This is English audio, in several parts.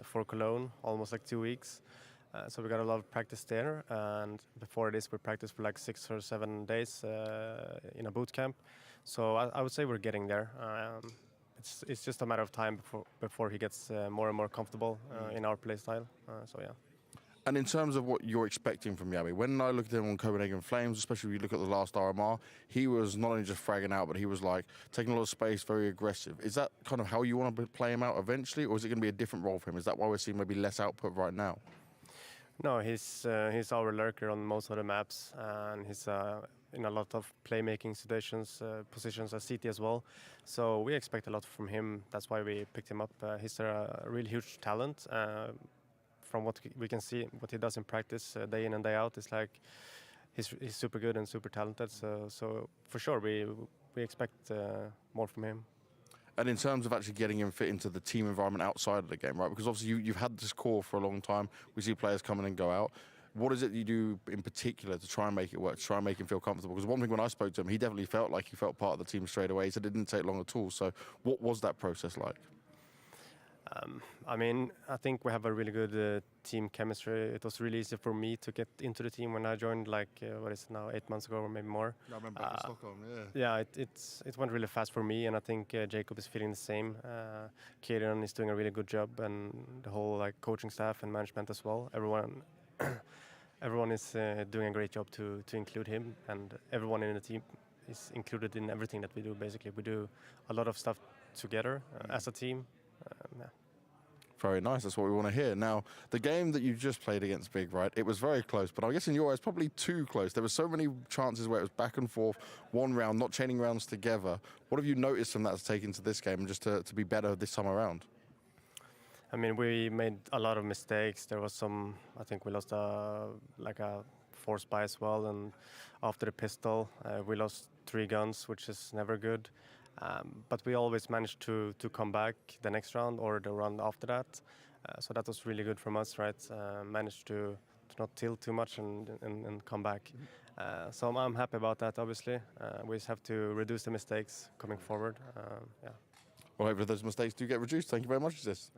for Cologne, almost like 2 weeks. So we got a lot of practice there, and before this we practiced for like 6 or 7 days in a boot camp. So I would say we're getting there. It's just a matter of time before he gets more and more comfortable in our play style. So yeah. And in terms of what you're expecting from Yabi, when I looked at him on Copenhagen Flames, especially if you look at the last RMR, he was not only just fragging out, but he was like taking a lot of space, very aggressive. Is that kind of how you want to play him out eventually, or is it going to be a different role for him? Is that why we're seeing maybe less output right now? No, he's our lurker on most of the maps, and he's in a lot of playmaking situations, positions as seti as well. So we expect a lot from him. That's why we picked him up. He's a really huge talent. From what we can see, what he does in practice day in and day out, is like he's super good and super talented. So for sure, we expect more from him. And in terms of actually getting him fit into the team environment outside of the game, right? Because obviously you've had this core for a long time. We see players come in and go out. What is it you do in particular to try and make it work, to try and make him feel comfortable? Because one thing when I spoke to him, he definitely felt like he felt part of the team straight away. He said it didn't take long at all. So what was that process like? I mean, I think we have a really good team chemistry. It was really easy for me to get into the team when I joined, like, what is it now, 8 months ago or maybe more. I remember back in Stockholm, yeah. Yeah, it went really fast for me, and I think Jacob is feeling the same. Kieran is doing a really good job, and the whole like coaching staff and management as well. Everyone is doing a great job to include him, and everyone in the team is included in everything that we do. Basically, we do a lot of stuff together as a team. Yeah. Very nice, that's what we want to hear. Now, the game that you just played against Big, right, it was very close, but I guess in your eyes, probably too close. There were so many chances where it was back and forth, one round, not chaining rounds together. What have you noticed from that to take into this game and just to be better this time around? I mean, we made a lot of mistakes. There was some, I think we lost like a force buy as well, and after the pistol, we lost 3 guns, which is never good. But we always managed to come back the next round or the round after that. So that was really good from us, right? Managed to not tilt too much and come back. So I'm happy about that, obviously. We just have to reduce the mistakes coming forward. Yeah. Well, hopefully those mistakes do get reduced. Thank you very much, Sis.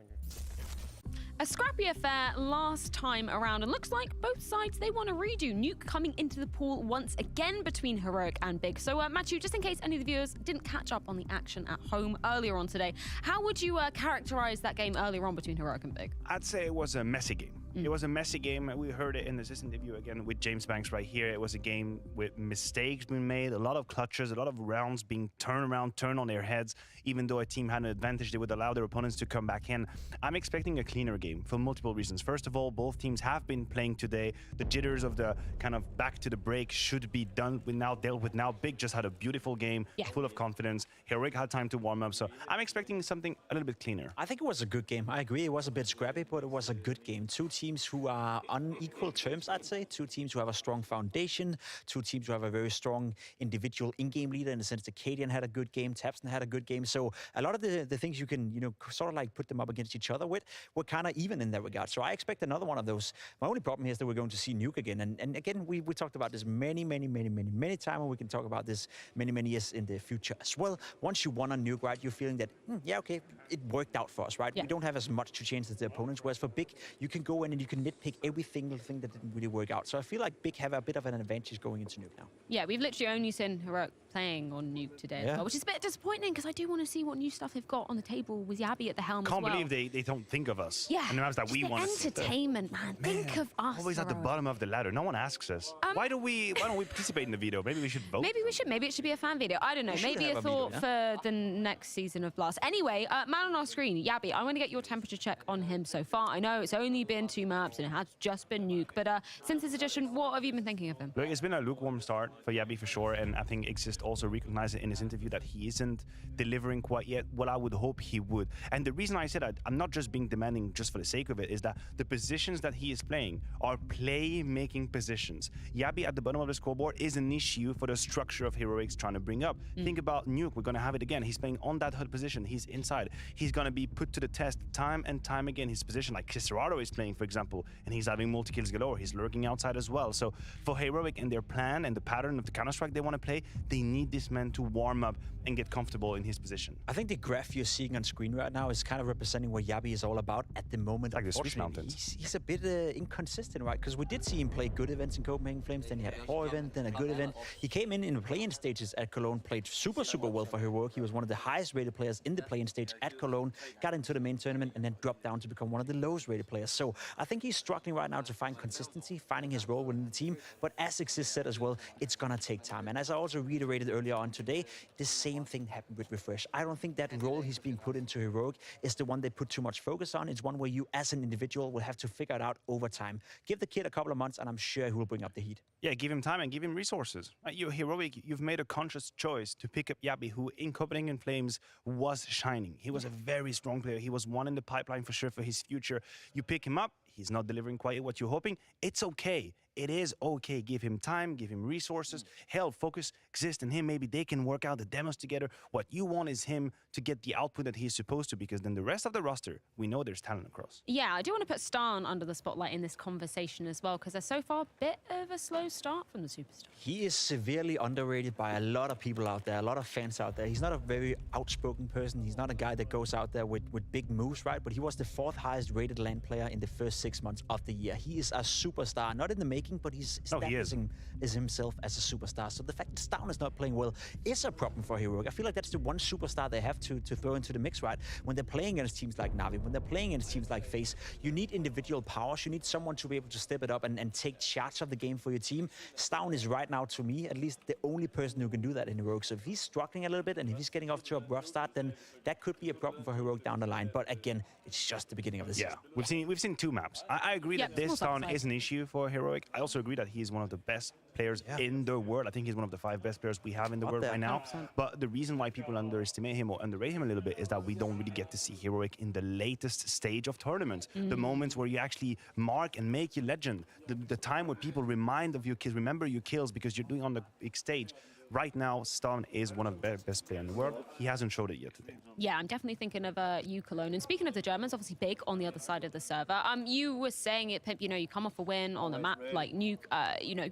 A scrappy affair last time around, and looks like both sides, they want to redo. Nuke coming into the pool once again between Heroic and Big. So, Matthew, just in case any of the viewers didn't catch up on the action at home earlier on today, how would you characterize that game earlier on between Heroic and Big? I'd say it was a messy game. It was a messy game. We heard it in this interview again with James Banks right here. It was a game with mistakes being made, a lot of clutches, a lot of rounds being turned on their heads. Even though a team had an advantage, they would allow their opponents to come back in. I'm expecting a cleaner game for multiple reasons. First of all, both teams have been playing today. The jitters of the kind of back to the break should be dealt with now. Big just had a beautiful game, full of confidence. Heroic had time to warm up. So I'm expecting something a little bit cleaner. I think it was a good game. I agree. It was a bit scrappy, but it was a good game. Two teams who are on equal terms, I'd say. Two teams who have a strong foundation. Two teams who have a very strong individual in-game leader, in the sense that Cadian had a good game, Tapson had a good game. So a lot of the things you can, sort of like put them up against each other with were kind of even in that regard. So I expect another one of those. My only problem here is that we're going to see Nuke again. And again, we talked about this many times, and we can talk about this many years in the future as well. Once you won on Nuke, right, you're feeling that, yeah, okay, it worked out for us, right? Yeah. We don't have as much to change as the opponents, whereas for Big, you can go in and you can nitpick every single thing that didn't really work out. So I feel like Big have a bit of an advantage going into Nuke now. Yeah, we've literally only seen Heroic playing on Nuke today as well, which is a bit disappointing because I do want to see what new stuff they've got on the table with Yabi at the helm Can't believe they don't think of us. Yeah. And the maps that we want to see. Entertainment, man. Think of us. Always at the bottom of the ladder. No one asks us. Why don't we participate in the video? Maybe we should vote. Maybe we should. Maybe it should be a fan video. I don't know. Maybe a thought for the next season of Blast. Anyway, man on our screen, Yabi, I want to get your temperature check on him so far. I know it's only been 2 maps and it has just been Nuke, but since this edition, what have you been thinking of him? Look, it's been a lukewarm start for Yabi for sure, and I think Exist also recognized it in his interview that he isn't delivering quite yet what I would hope he would. And the reason I said I'm not just being demanding just for the sake of it is that the positions that he is playing are play-making positions. Yabi at the bottom of the scoreboard is an issue for the structure of Heroics trying to bring up. Think about Nuke. We're going to have it again. He's playing on that HUD position. He's inside. He's going to be put to the test time and time again. His position, like Kisarado is playing, for example, example, and he's having multi-kills galore. He's lurking outside as well. So for Heroic and their plan and the pattern of the Counter-Strike they want to play, they need this man to warm up and get comfortable in his position. I think the graph you're seeing on screen right now is kind of representing what Yabi is all about at the moment. Like the Swiss Unfortunately, Mountains. he's a bit inconsistent, right? Because we did see him play good events in Copenhagen Flames, then he had a poor event, then a good event. He came in the play-in stages at Cologne, played super well for Heroic. He was one of the highest rated players in the play-in stage at Cologne, got into the main tournament, and then dropped down to become one of the lowest rated players. So I think he's struggling right now to find consistency, finding his role within the team. But as Exist said as well, it's gonna take time. And as I also reiterated earlier on today, the same thing happened with Refresh. I don't think that role he's being put into Heroic is the one they put too much focus on. It's one where you, as an individual, will have to figure it out over time. Give the kid a couple of months, and I'm sure he will bring up the heat. Yeah, give him time and give him resources. You're Heroic, you've made a conscious choice to pick up Yabi, who in Copenhagen Flames was shining. He was a very strong player. He was one in the pipeline for sure for his future. You pick him up, he's not delivering quite what you're hoping. It's okay. It is okay. Give him time, give him resources. Hell, focus, Exist, and him. Maybe they can work out the demos together. What you want is him to get the output that he's supposed to, because then the rest of the roster, we know there's talent across. Yeah, I do want to put Starn under the spotlight in this conversation as well, because they're so far a bit of a slow start from the superstar. He is severely underrated by a lot of people out there, a lot of fans out there. He's not a very outspoken person. He's not a guy that goes out there with big moves, right? But he was the 4th highest rated LAN player in the first 6 months of the year. He is a superstar, not in the making, but he's establishing himself as a superstar. So the fact that Starn is not playing well is a problem for Heroic. I feel like that's the one superstar they have to throw into the mix, right? When they're playing against teams like Na'Vi, when they're playing against teams like FaZe, you need individual powers. You need someone to be able to step it up and take charge of the game for your team. Starn is right now, to me, at least the only person who can do that in Heroic. So if he's struggling a little bit and if he's getting off to a rough start, then that could be a problem for Heroic down the line. But again, it's just the beginning of the season. Yeah, we've seen 2 maps. I agree that this Starn is an issue for Heroic. I also agree that he's one of the best players in the world. I think he's one of the 5 best players we have in the world right now. 100%. But the reason why people underestimate him or underrate him a little bit is that we don't really get to see Heroic in the latest stage of tournaments. The moments where you actually mark and make your legend. The time where people remind of your kills, remember your kills because you're doing on the big stage. Right now, Starn is one of the best players in the world. He hasn't showed it yet today. Yeah, I'm definitely thinking of you, Cologne. And speaking of the Germans, obviously big on the other side of the server. You were saying it, Pimp, you come off a win on a map like Nuke,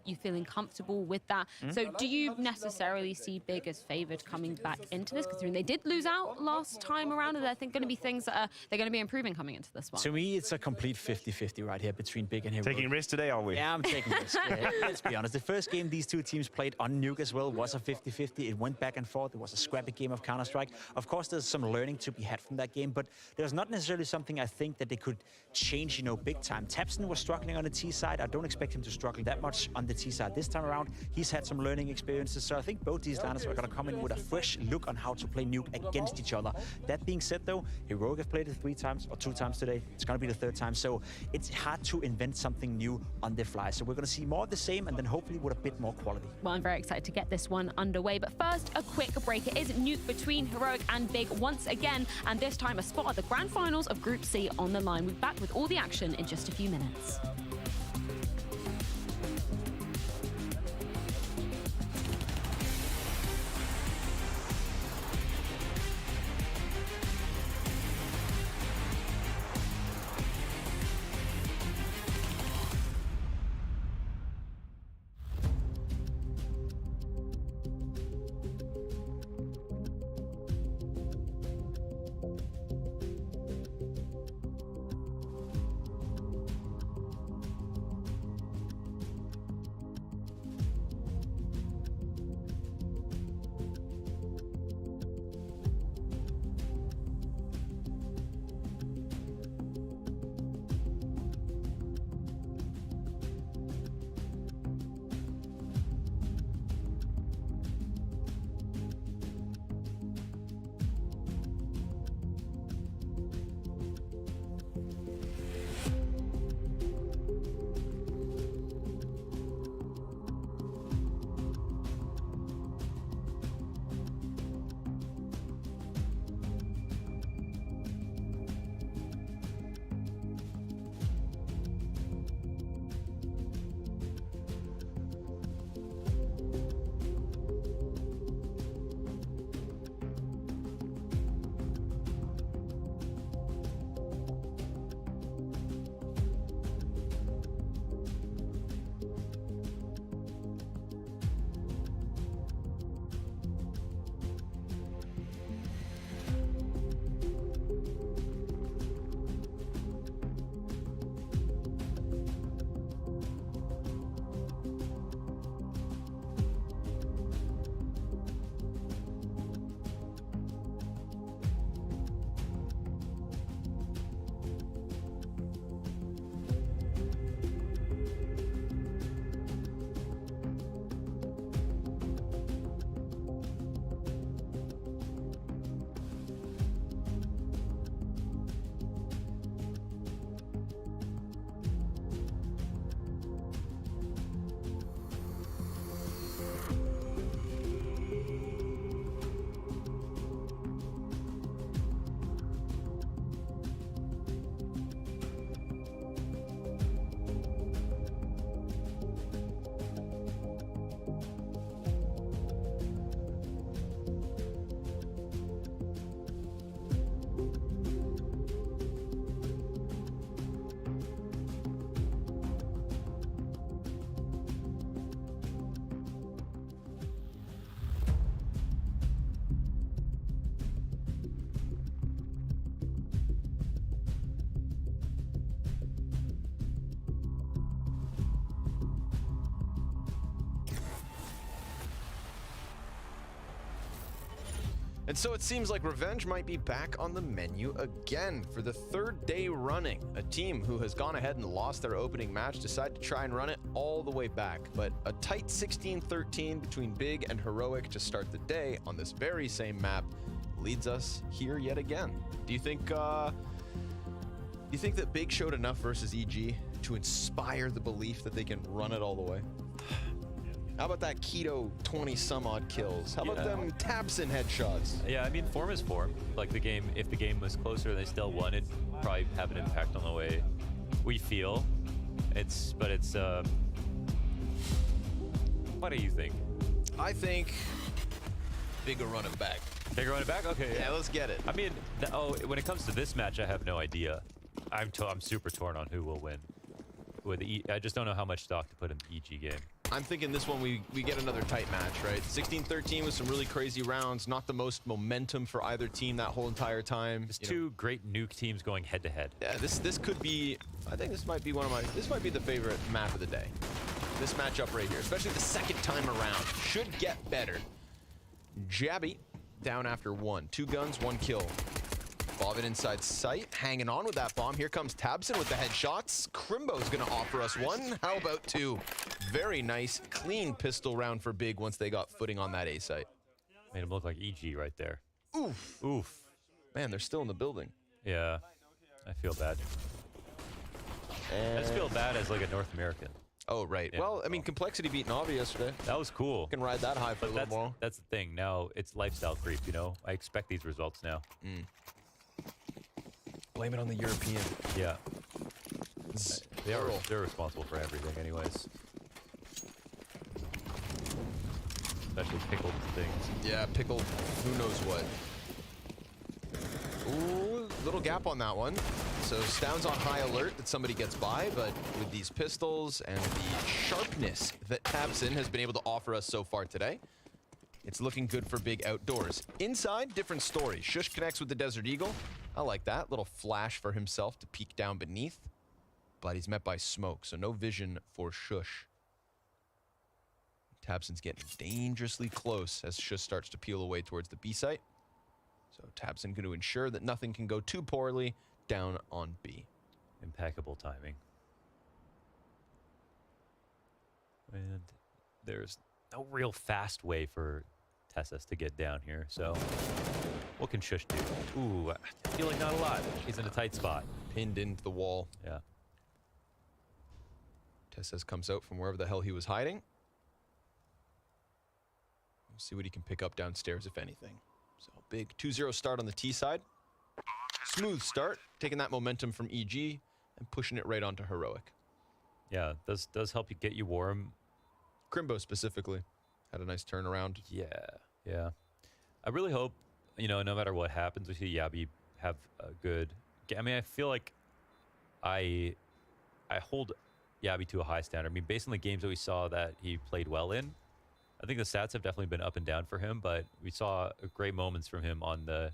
you feeling comfortable with that. So do you necessarily see big as favored coming back into this? Considering they did lose out last time around, and I think going to be things that they're going to be improving coming into this one. To me, it's a complete 50-50 right here between big and Heroic. Taking risks today, are we? Yeah, I'm taking risks. Let's be honest. The first game these two teams played on Nuke as well was a 50-50. It went back and forth. It was a scrappy game of Counter-Strike. Of course, there's some learning to be had from that game, but there's not necessarily something I think that they could change, big time. Tapson was struggling on the T side. I don't expect him to struggle that much on the T side this time around. He's had some learning experiences, so I think both these liners are going to come in with a fresh look on how to play Nuke against each other. That being said, though, Heroic have played it 3 times or 2 times today. It's going to be the 3rd time, so it's hard to invent something new on the fly. So we're going to see more of the same, and then hopefully with a bit more quality. Well, I'm very excited to get this one underway. But first, a quick break. It is Nuke between Heroic and Big once again, and this time a spot at the grand finals of Group C on the line. We'll be back with all the action in just a few minutes. And so it seems like revenge might be back on the menu again for the third day running. A team who has gone ahead and lost their opening match decided to try and run it all the way back. But a tight 16-13 between Big and Heroic to start the day on this very same map leads us here yet again. Do you think that Big showed enough versus EG to inspire the belief that they can run it all the way? How about that Keto 20 some odd kills? How about them Tabson headshots? Yeah, I mean, form is form. Like the game, if the game was closer and they still won, it'd probably have an impact on the way we feel. What do you think? I think Big will run it back. Big run it back? Okay. Yeah, let's get it. I mean, when it comes to this match, I have no idea. I'm super torn on who will win. I just don't know how much stock to put in the EG game. I'm thinking this one we get another tight match, right? 16-13 with some really crazy rounds, not the most momentum for either team that whole entire time. There's two great nuke teams going head to head. Yeah, this could be, I think this might be this might be the favorite map of the day. This matchup right here, especially the second time around, should get better. Jabby down after 1. 2 guns, 1 kill. Bobbin inside sight, hanging on with that bomb. Here comes Tabson with the headshots. Crimbo's gonna offer us 1. How about 2? Very nice, clean pistol round for Big once they got footing on that A site. Made him look like EG right there. Oof. Oof. Man, they're still in the building. Yeah, I feel bad. I just feel bad as like a North American. Oh, right. Yeah, well, I mean, Complexity beat Navi yesterday. That was cool. Can ride that high for a little more. That's the thing. Now it's lifestyle creep, you know? I expect these results now. Blame it on the European. Yeah. They're responsible for everything anyways. Especially pickled things. Yeah, pickled who knows what. Ooh, little gap on that one. So Stound's on high alert that somebody gets by, but with these pistols and the sharpness that Tabson has been able to offer us so far today, it's looking good for Big outdoors. Inside, different story. Shush connects with the Desert Eagle. I like that. Little flash for himself to peek down beneath. But he's met by smoke, so no vision for Shush. Tabson's getting dangerously close as Shush starts to peel away towards the B site. So Tabson going to ensure that nothing can go too poorly down on B. Impeccable timing. And there's no real fast way for Tessas to get down here, so what can Shush do? Ooh, I feel like not a lot. He's in a tight spot. Pinned into the wall. Yeah. Tessas comes out from wherever the hell he was hiding. We'll see what he can pick up downstairs, if anything. So big 2-0 start on the T side. Smooth start, taking that momentum from EG and pushing it right onto Heroic. Yeah, does help you get you warm. Crimbo specifically had a nice turnaround. Yeah. I really hope, you know, no matter what happens, we see Yabi have a good game. I mean, I feel like I hold Yabi to a high standard. I mean, based on the games that we saw that he played well in, I think the stats have definitely been up and down for him, but we saw great moments from him on the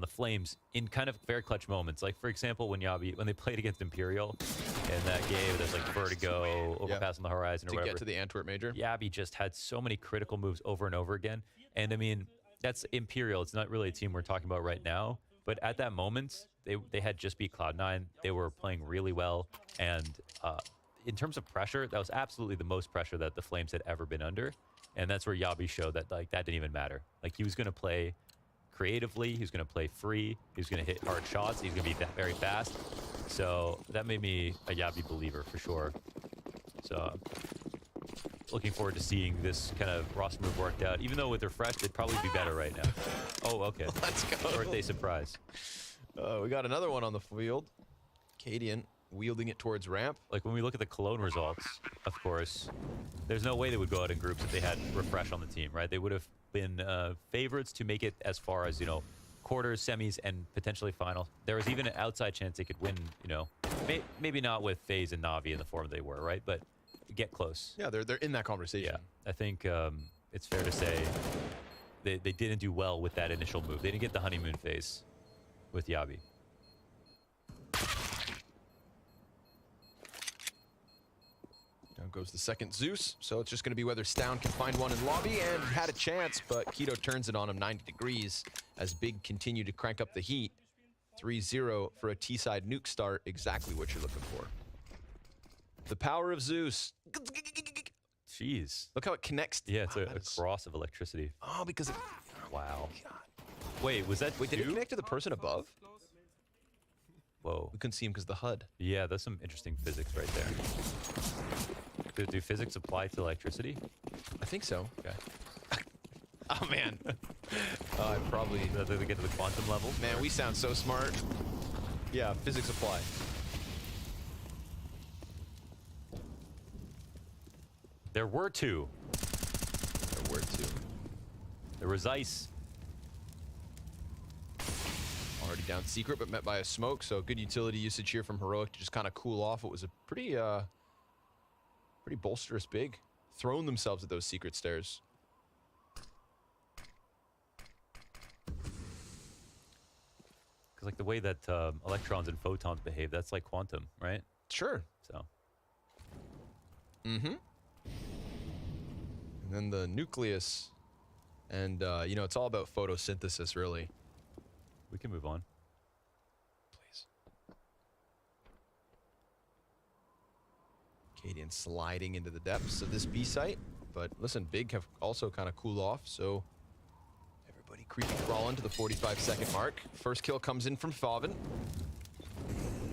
Flames in kind of very clutch moments. Like, for example, when they played against Imperial in that game, there's like vertigo, overpass on the horizon, or to whatever. Get to the Antwerp Major. Yabi just had so many critical moves over and over again. And I mean, that's Imperial. It's not really a team we're talking about right now. But at that moment, they had just beat Cloud9. They were playing really well. And in terms of pressure, that was absolutely the most pressure that the Flames had ever been under. And that's where Yabi showed that like that didn't even matter. Like, he was going to play creatively, he was going to play free, he was going to hit hard shots, he's going to be very fast. So that made me a Yabi believer for sure. So looking forward to seeing this kind of roster move worked out. Even though with Refresh, they'd probably be better right now. Oh, okay. Let's go. Birthday surprise. We got another one on the field. Cadian wielding it towards ramp. Like, when we look at the Cologne results, of course, there's no way they would go out in groups if they had Refresh on the team, right? They would have been favorites to make it as far as, you know, quarters, semis, and potentially final. There was even an outside chance they could win, you know, maybe not with FaZe and Navi in the form they were, right? But get close. Yeah, they're in that conversation. Yeah, I think it's fair to say they didn't do well with that initial move. They didn't get the honeymoon phase with Yabi. Now goes the second Zeus. So it's just going to be whether Stown can find one in lobby, and had a chance, but Keto turns it on him 90 degrees as Big continue to crank up the heat. 3-0 for a T-side nuke start, exactly what you're looking for. The power of Zeus. Jeez. Look how it connects. Yeah, it's a cross of electricity. Oh, because it... Wow. Wait, was that Wait, did it two? connect to the person above? Whoa. We couldn't see him because the HUD. Yeah, that's some interesting physics right there. Do physics apply to electricity? I think so. Okay. Oh, man. I probably... Does it get to the quantum level? Man, we sound so smart. Yeah, physics apply. There were two. There were two. There was ice. Already down secret, but met by a smoke, so good utility usage here from Heroic to just kind of cool off. It was a pretty bolsterous Big. Throwing themselves at those secret stairs. Because like the way that electrons and photons behave, that's like quantum, right? Sure. So. Mm-hmm. And then the nucleus. And, you know, it's all about photosynthesis, really. We can move on. Please. Cadian sliding into the depths of this B site. But listen, Big have also kind of cooled off, so everybody creepy crawling to the 45-second mark. First kill comes in from Favin.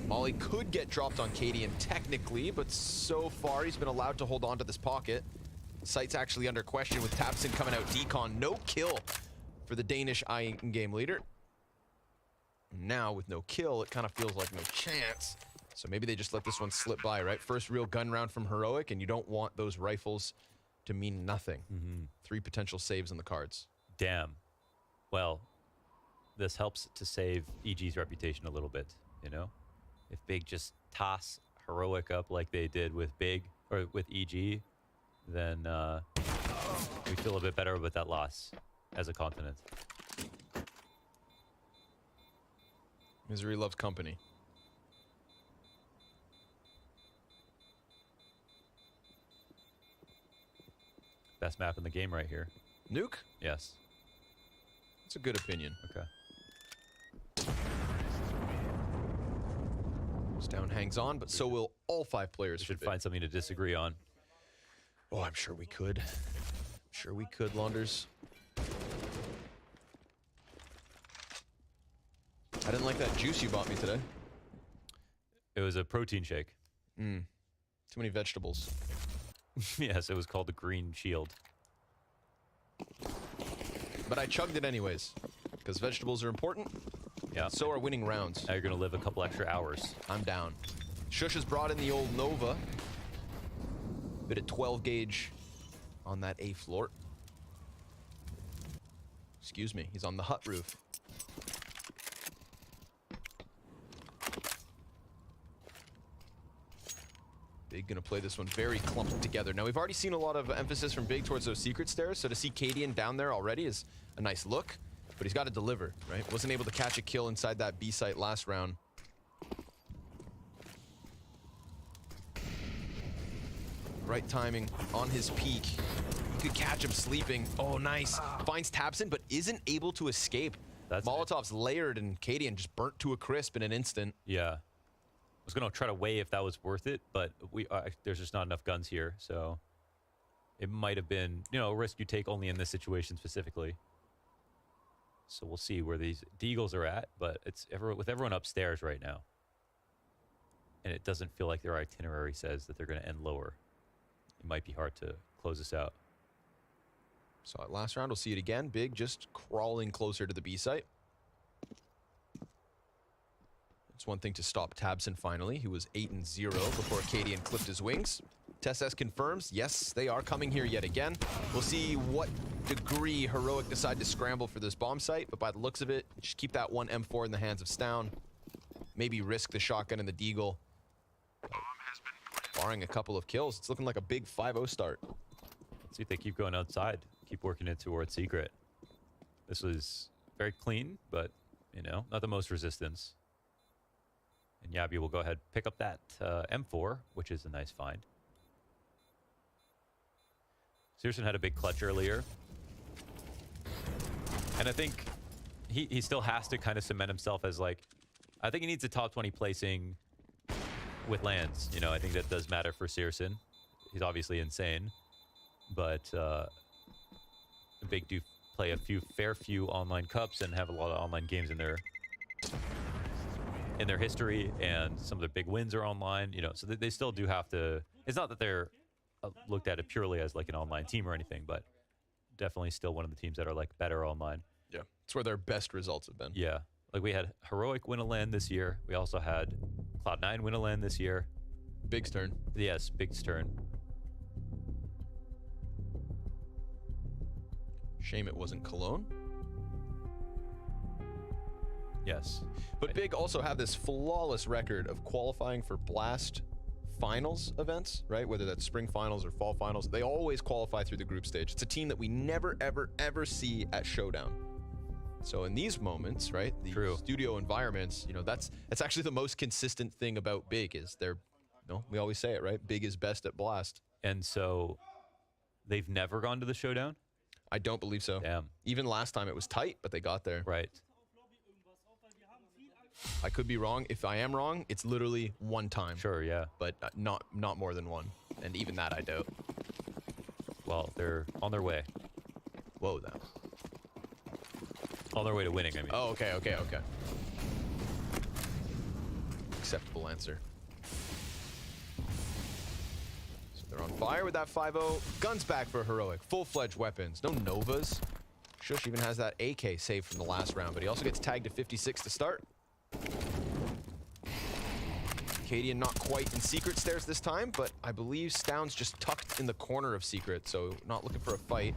Molly could get dropped on Cadian technically, but so far he's been allowed to hold on to this pocket. Site's actually under question with Tapson coming out decon. No kill for the Danish in-game leader. Now with no kill, it kind of feels like no chance. So maybe they just let this one slip by, right? First real gun round from Heroic, and you don't want those rifles to mean nothing. 3 potential saves on the cards. Damn. Well, this helps to save EG's reputation a little bit, you know? If Big just toss Heroic up like they did with Big, or with EG, then we feel a bit better about that loss as a continent. Misery loves company. Best map in the game right here. Nuke? Yes. It's a good opinion. Okay. Stown hangs on, but so will all 5 players. We should find something to disagree on. Oh, I'm sure we could. I'm sure we could, Launders. I didn't like that juice you bought me today. It was a protein shake. Too many vegetables. Yes, it was called the Green Shield. But I chugged it anyways, because vegetables are important. Yeah. So are winning rounds. Now you're going to live a couple extra hours. I'm down. Shush has brought in the old Nova. Bit at 12 gauge on that A floor. Excuse me, he's on the hut roof. Big gonna play this one very clumped together. Now we've already seen a lot of emphasis from Big towards those secret stairs, so to see Cadian down there already is a nice look, but he's got to deliver, right? Wasn't able to catch a kill inside that B site last round. Right timing on his peak. You could catch him sleeping. Oh, nice. Finds Tabson, but isn't able to escape. That's Molotov's layered, and Cadian just burnt to a crisp in an instant. Yeah. I was going to try to weigh if that was worth it, but there's just not enough guns here, so it might have been, you know, a risk you take only in this situation specifically. So we'll see where these Deagles are at, but it's with everyone upstairs right now. And it doesn't feel like their itinerary says that they're going to end lower. It might be hard to close this out. Saw it last round. We'll see it again. Big just crawling closer to the B site. It's one thing to stop Tabson finally. He was 8-0 before Cadian clipped his wings. TessS confirms, yes, they are coming here yet again. We'll see what degree Heroic decide to scramble for this bomb site, but by the looks of it, just keep that one M4 in the hands of Stown. Maybe risk the shotgun and the Deagle. Barring a couple of kills, it's looking like a big 5-0 start. Let's see if they keep going outside, keep working it towards secret. This was very clean, but, you know, not the most resistance. And Yabi will go ahead pick up that M4, which is a nice find. Searson had a big clutch earlier. And I think he still has to kind of cement himself as like, I think he needs a top 20 placing with lands. You know, I think that does matter for Searson. He's obviously insane, but Big do play a fair few online cups and have a lot of online games in their history, and some of their big wins are online. You know, so they still do have to. It's not that they're looked at it purely as like an online team or anything, but definitely still one of the teams that are like better online. Yeah, it's where their best results have been. Yeah, like we had Heroic win a LAN this year. We also had Cloud9 win a LAN this year. Big's turn. Yes, Big's turn. Shame it wasn't Cologne. Yes. But Big also have this flawless record of qualifying for Blast finals events, right? Whether that's spring finals or fall finals, they always qualify through the group stage. It's a team that we never, ever, ever see at Showdown. So in these moments, right, the studio environments, you know, that's actually the most consistent thing about Big is they're, you know, we always say it, right? Big is best at Blast. And so they've never gone to the Showdown? I don't believe so. Damn. Even last time it was tight, but they got there. Right. I could be wrong. If I am wrong, it's literally one time. Sure, yeah. But not more than one. And even that I doubt. Well, they're on their way. Whoa, that. On their way to winning, I mean. Oh, okay. Acceptable answer. So they're on fire with that 5-0. Guns back for Heroic. Full-fledged weapons. No Novas. Shush even has that AK saved from the last round, but he also gets tagged to 56 to start. Cadian not quite in Secret Stairs this time, but I believe Stound's just tucked in the corner of Secret, so not looking for a fight.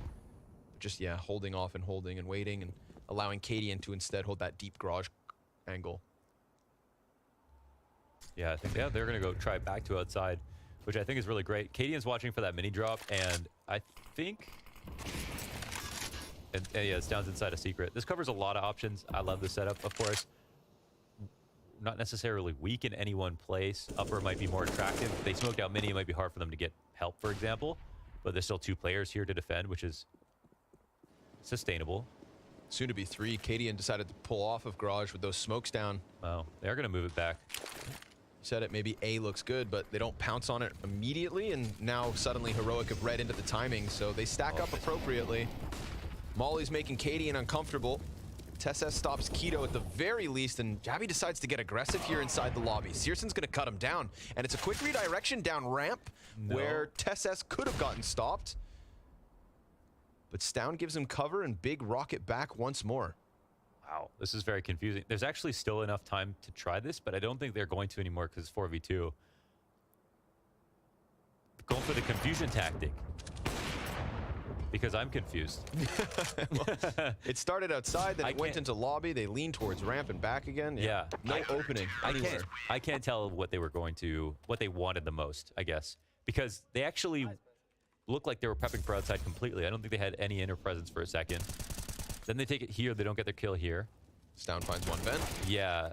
Just, yeah, holding off and holding and waiting and allowing Cadian to instead hold that deep garage angle. Yeah, I think they're going to go try back to outside, which I think is really great. Cadian's watching for that mini drop, and I think... And yeah, it's down inside a Secret. This covers a lot of options. I love the setup, of course. Not necessarily weak in any one place. Upper might be more attractive. If they smoked out mini, it might be hard for them to get help, for example. But there's still 2 players here to defend, which is sustainable. Soon to be 3. Cadian decided to pull off of garage with those smokes down. Wow, they are going to move it back. You said it, maybe A looks good, but they don't pounce on it immediately, and now suddenly Heroic have read into the timing, so they stack up appropriately. Molly's making Cadian uncomfortable. Tess stops Keto at the very least, and Jabby decides to get aggressive here inside the lobby. Searson's gonna cut him down, and it's a quick redirection down ramp where Tess could have gotten stopped. But Stound gives him cover, and Big rocket back once more. Wow, this is very confusing. There's actually still enough time to try this, but I don't think they're going to anymore because it's 4v2. Going for the confusion tactic. Because I'm confused. Well, it started outside, then it went into lobby. They leaned towards ramp and back again. Yeah. No opening anywhere. I can't tell what they were going to, what they wanted the most, I guess. Because they actually looked like they were prepping for outside completely. I don't think they had any inner presence for a second. Then they take it here. They don't get their kill here. Stound finds one vent. Yeah.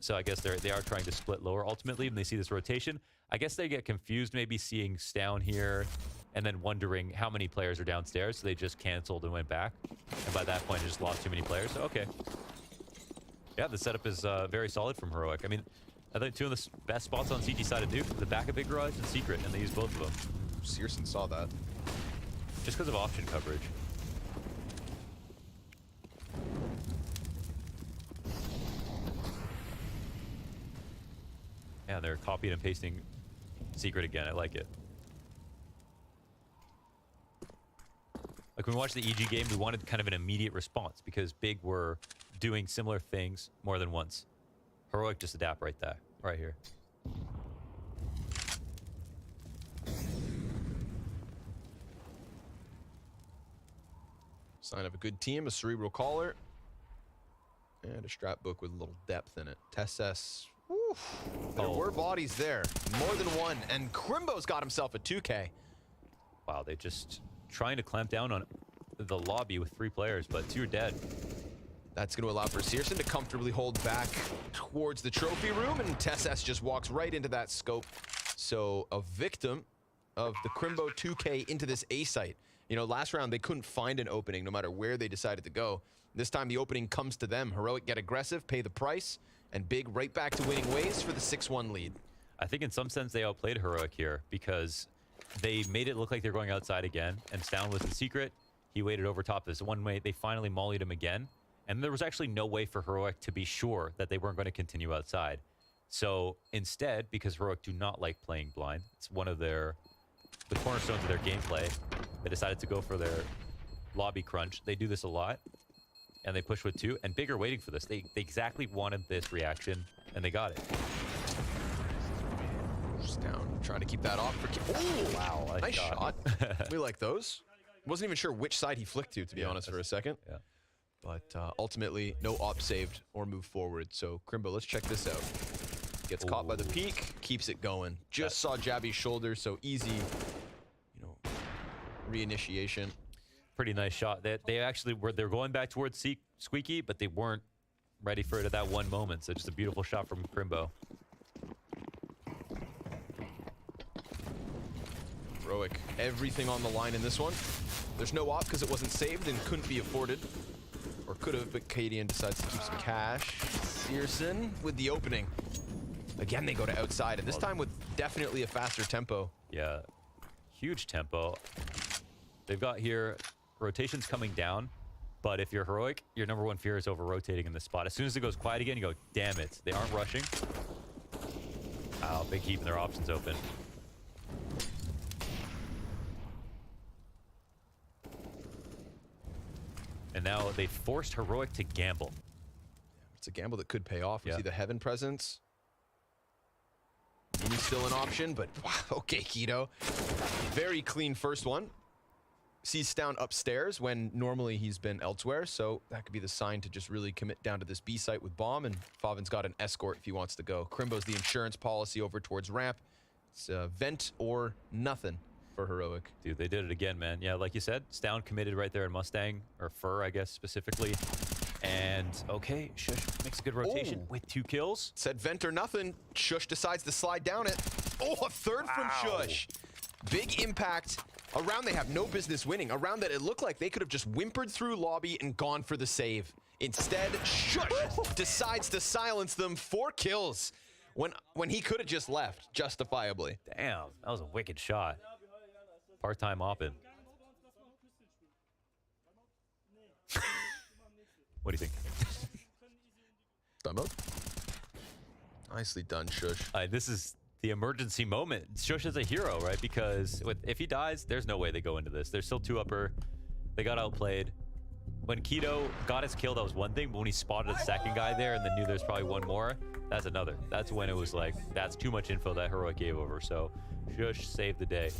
So I guess they are trying to split lower ultimately when they see this rotation. I guess they get confused maybe seeing Stound here and then wondering how many players are downstairs. So they just canceled and went back. And by that point, they just lost too many players. So, okay. Yeah, the setup is very solid from Heroic. I mean, I think 2 of the best spots on CT side of Nuke, the back of Big Garage and Secret, and they use both of them. Searson saw that. Just because of option coverage. Yeah, they're copying and pasting Secret again. I like it. Like when we watched the EG game, we wanted kind of an immediate response because Big were doing similar things more than once. Heroic just adapt right here. Sign of a good team, a cerebral collar, and a strap book with a little depth in it. Tess, there were bodies there, more than one, and Crimbo's got himself a 2K. Wow, they just trying to clamp down on the lobby with 3 players, but 2 are dead. That's going to allow for Searson to comfortably hold back towards the trophy room, and Tess just walks right into that scope. So a victim of the Crimbo 2K into this A site. You know, last round they couldn't find an opening no matter where they decided to go. This time the opening comes to them. Heroic get aggressive, pay the price, and Big right back to winning ways for the 6-1 lead. I think in some sense they outplayed Heroic here because they made it look like they're going outside again, and Stown was in secret. He waited over top this one way. They finally mollied him again, and there was actually no way for Heroic to be sure that they weren't going to continue outside. So instead, because Heroic do not like playing blind, it's one of the cornerstones of their gameplay, they decided to go for their lobby crunch. They do this a lot, and they push with 2, and Big are waiting for this. They exactly wanted this reaction, and they got it. Just down, trying to keep that off. Oh, Wow, nice shot. We like those. Wasn't even sure which side he flicked to be honest, for a second. Yeah. But ultimately, no op saved or move forward. So, Crimbo, let's check this out. Gets caught by the peak, keeps it going. Just saw Jabby's shoulder, so easy, you know, reinitiation. Pretty nice shot. They actually they're going back towards Squeaky, but they weren't ready for it at that one moment. So just a beautiful shot from Crimbo. Heroic, everything on the line in this one. There's no op because it wasn't saved and couldn't be afforded. Or could have, but Cadian decides to keep some cash. Searson with the opening. Again, they go to outside, and this time with definitely a faster tempo. Yeah, huge tempo. They've got here rotations coming down, but if you're Heroic, your number one fear is over-rotating in this spot. As soon as it goes quiet again, you go, damn it, they aren't rushing. Wow, Big keeping their options open. And now they forced Heroic to gamble. It's a gamble that could pay off. We Yeah. see the Heaven presence. He's still an option, but wow, okay, Keto. Very clean first one. Sees Stown upstairs when normally he's been elsewhere, so that could be the sign to just really commit down to this B site with Bomb, and Favin's got an escort if he wants to go. Crimbo's the insurance policy over towards ramp. It's vent or nothing for Heroic. Dude, they did it again, man. Yeah, like you said, Stown committed right there in Mustang, or Fur, I guess, specifically. And, okay, Shush makes a good rotation with 2 kills. Said vent or nothing. Shush decides to slide down it. Oh, a third from Shush. Big impact. A round they have no business winning. A round that it looked like they could have just whimpered through lobby and gone for the save. Instead, Shush decides to silence them. 4 kills when he could have just left, justifiably. Damn, that was a wicked shot. Part-time oppin'. What do you think? Done mode. Nicely done, Shush. This is the emergency moment. Shush is a hero, right? Because if he dies, there's no way they go into this. There's still 2 upper. They got outplayed. When Keto got his kill, that was one thing. But when he spotted a second guy there and then knew there's probably one more, that's another. That's when it was like, that's too much info that Heroic gave over. So Shush saved the day.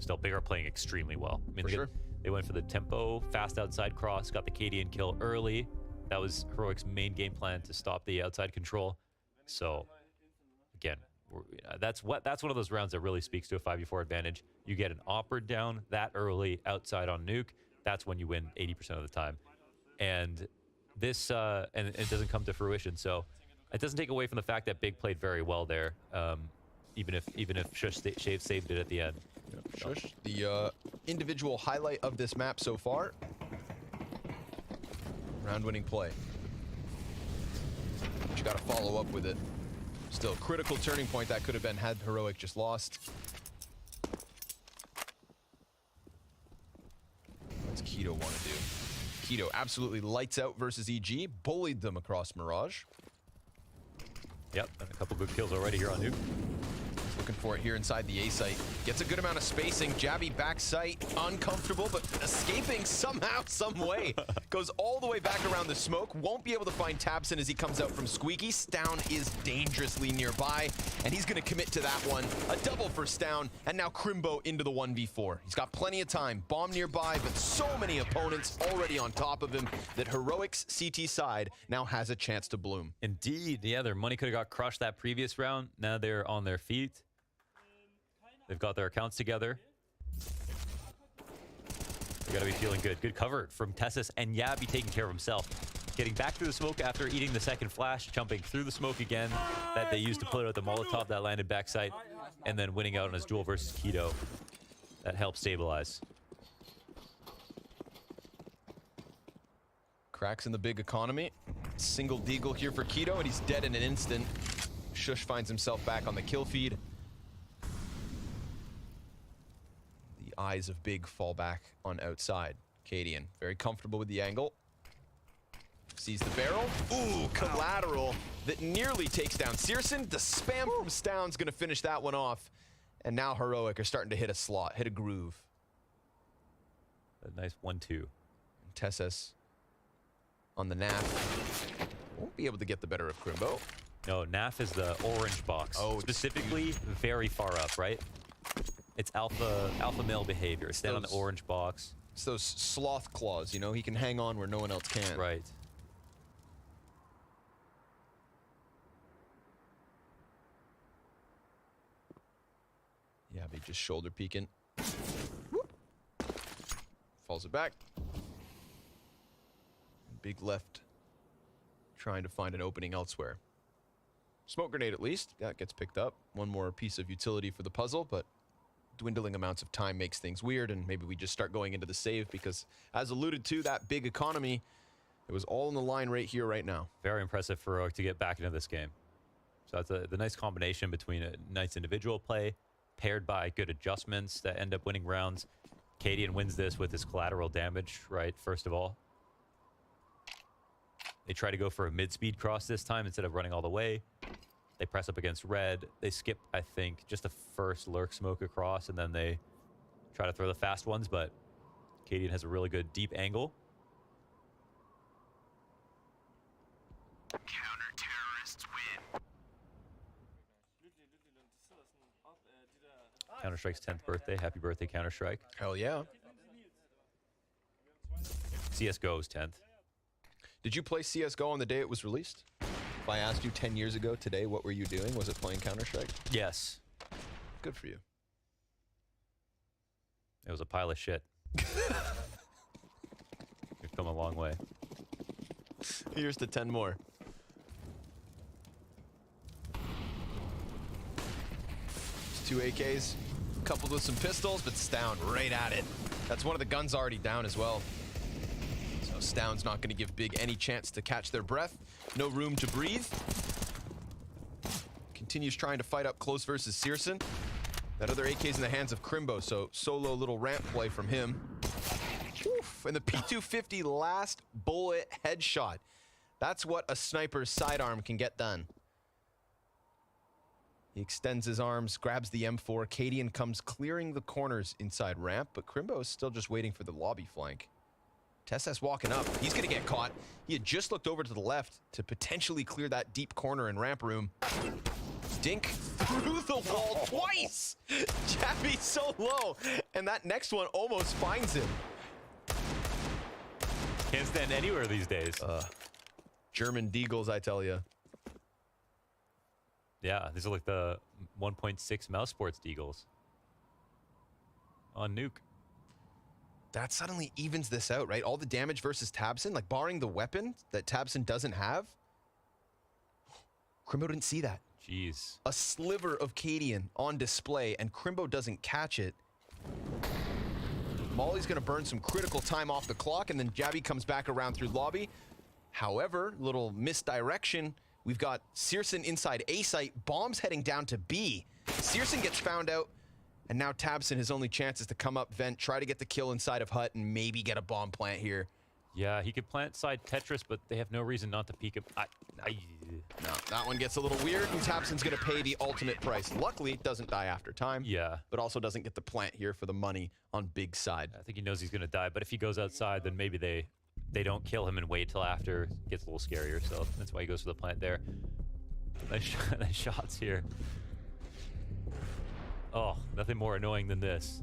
Still, Big are playing extremely well. I mean, For sure. They went for the tempo, fast outside cross, got the Cadian kill early. That was Heroic's main game plan to stop the outside control. So, again, that's one of those rounds that really speaks to a 5v4 advantage. You get an opera down that early outside on nuke. That's when you win 80% of the time. And this, and it doesn't come to fruition. So, it doesn't take away from the fact that Big played very well there, even if Shush saved it at the end. Shush, the individual highlight of this map so far. Round-winning play. But you got to follow up with it. Still, critical turning point that could have been had Heroic just lost. What's Keto want to do? Keto absolutely lights out versus EG, bullied them across Mirage. Yep, and a couple good kills already here on nuke. Looking for it here inside the A site. Gets a good amount of spacing. Jabby back site. Uncomfortable, but escaping somehow, some way. Goes all the way back around the smoke. Won't be able to find Tabson as he comes out from Squeaky. Stown is dangerously nearby, and he's going to commit to that one. A double for Stown, and now Crimbo into the 1v4. He's got plenty of time. Bomb nearby, but so many opponents already on top of him that Heroic's CT side now has a chance to bloom. Indeed, yeah, their money could have got crushed that previous round. Now they're on their feet. They've got their accounts together. They got to be feeling good. Good cover from Tessus, and Yabby taking care of himself. getting back through the smoke after eating the second flash, jumping through the smoke again that they used to put out the Molotov that landed backside, and then winning out on his duel versus k.do. That helped stabilize. Cracks in the big economy. Single deagle here for k.do, and he's dead in an instant. Shush finds himself back on the kill feed. The eyes of Big fall back on outside. Cadian, very comfortable with the angle. Sees the barrel. Ooh, collateral that nearly takes down Searson. The spam from Stound's gonna finish that one off. And now Heroic are starting to hit a slot, hit a groove. A nice 1-2. Tessus on the NAF. Won't be able to get the better of Crimbo. No, NAF is the orange box. Oh, specifically very far up, right? It's alpha male behavior. Stand on the orange box. It's those sloth claws, you know? He can hang on where no one else can. Right. Yeah, but just shoulder peeking. Whoop. Falls it back. Big left. Trying to find an opening elsewhere. Smoke grenade at least. Yeah, it gets picked up. One more piece of utility for the puzzle, but dwindling amounts of time makes things weird, and maybe we just start going into the save because, as alluded to, that big economy, it was all on the line right here, right now. Very impressive for Heroic to get back into this game. So that's the nice combination between a nice individual play paired by good adjustments that end up winning rounds. Cadian wins this with his collateral damage, right, first of all. They try to go for a mid-speed cross this time instead of running all the way. They press up against red. They skip, I think, just the first lurk smoke across, and then they try to throw the fast ones, but Cadian has a really good deep angle. Counter-terrorists win. Counter-Strike's 10th birthday. Happy birthday, Counter-Strike. Hell yeah. CSGO's 10th. Did you play CSGO on the day it was released? If I asked you 10 years ago today, what were you doing? Was it playing Counter-Strike? Yes. Good for you. It was a pile of shit. You've come a long way. Here's to 10 more. It's 2 AKs, coupled with some pistols, but Stound right at it. That's one of the guns already down as well. So Stound's not going to give Big any chance to catch their breath. No room to breathe. Continues trying to fight up close versus Searson. That other AK's in the hands of Crimbo, so solo little ramp play from him. Oof, and the P250 last bullet headshot. That's what a sniper's sidearm can get done. He extends his arms, grabs the M4. Cadian comes clearing the corners inside ramp, but Crimbo is still just waiting for the lobby flank. Tess's walking up. He's going to get caught. He had just looked over to the left to potentially clear that deep corner in ramp room. Dink through the wall twice. Chappie so low. And that next one almost finds him. Can't stand anywhere these days. German deagles, I tell you. Yeah, these are like the 1.6 mouse sports deagles. On nuke. That suddenly evens this out, right? All the damage versus Tabson, like barring the weapon that Tabson doesn't have. Crimbo didn't see that. Jeez. A sliver of Cadian on display, and Crimbo doesn't catch it. Molly's going to burn some critical time off the clock, and then Jabby comes back around through lobby. However, little misdirection. We've got Searson inside A site, bombs heading down to B. Searson gets found out, and now Tabson, his only chance is to come up vent, try to get the kill inside of Hut, and maybe get a bomb plant here. Yeah, he could plant side Tetris, but they have no reason not to peek him. No, that one gets a little weird, and Tabson's going to pay the ultimate price. Luckily, it doesn't die after time. Yeah. But also doesn't get the plant here for the money on Big side. I think he knows he's going to die, but if he goes outside, then maybe they don't kill him and wait till after. It gets a little scarier, so that's why he goes for the plant there. Nice shots here. Oh, nothing more annoying than this.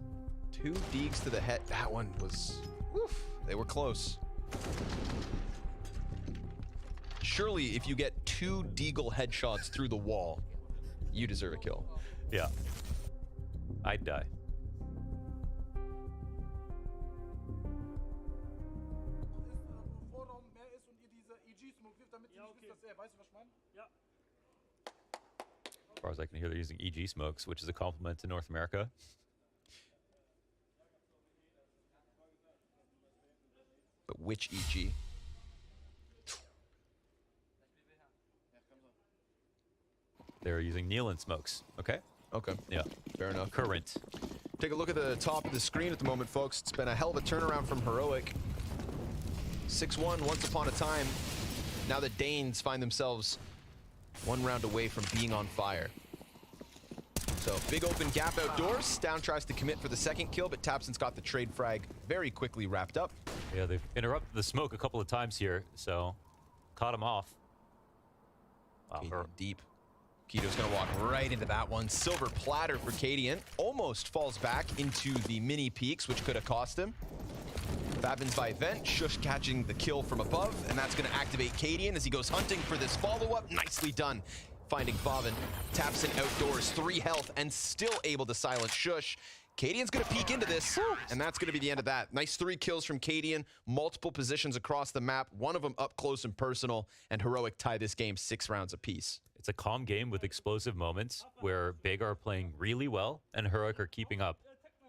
2 deags to the head. That one was... Woof, they were close. Surely, if you get 2 deagle headshots through the wall, you deserve a kill. Yeah. I'd die. As far as I can hear, they're using EG smokes, which is a compliment to North America. But which EG? They're using Nealon smokes. Okay. Okay. Yeah. Fair enough. Current. Take a look at the top of the screen at the moment, folks. It's been a hell of a turnaround from Heroic. 6-1 once upon a time. Now the Danes find themselves one round away from being on fire. So big open gap outdoors. Down tries to commit for the second kill, but Tapson's got the trade frag very quickly wrapped up. Yeah, they've interrupted the smoke a couple of times here, so caught him off. Wow. Cadian deep. Keto's gonna walk right into that one. Silver platter for Cadian. Almost falls back into the mini peaks, which could have cost him. Fabins by Vent, Shush catching the kill from above, and that's gonna activate Cadian as he goes hunting for this follow-up. Nicely done. Finding Favin. Tapson outdoors, 3 health, and still able to silence Shush. Cadian's gonna peek into this, and that's gonna be the end of that. Nice 3 kills from Cadian, multiple positions across the map, one of them up close and personal, and Heroic tie this game 6 rounds apiece. It's a calm game with explosive moments where Big are playing really well and Heroic are keeping up.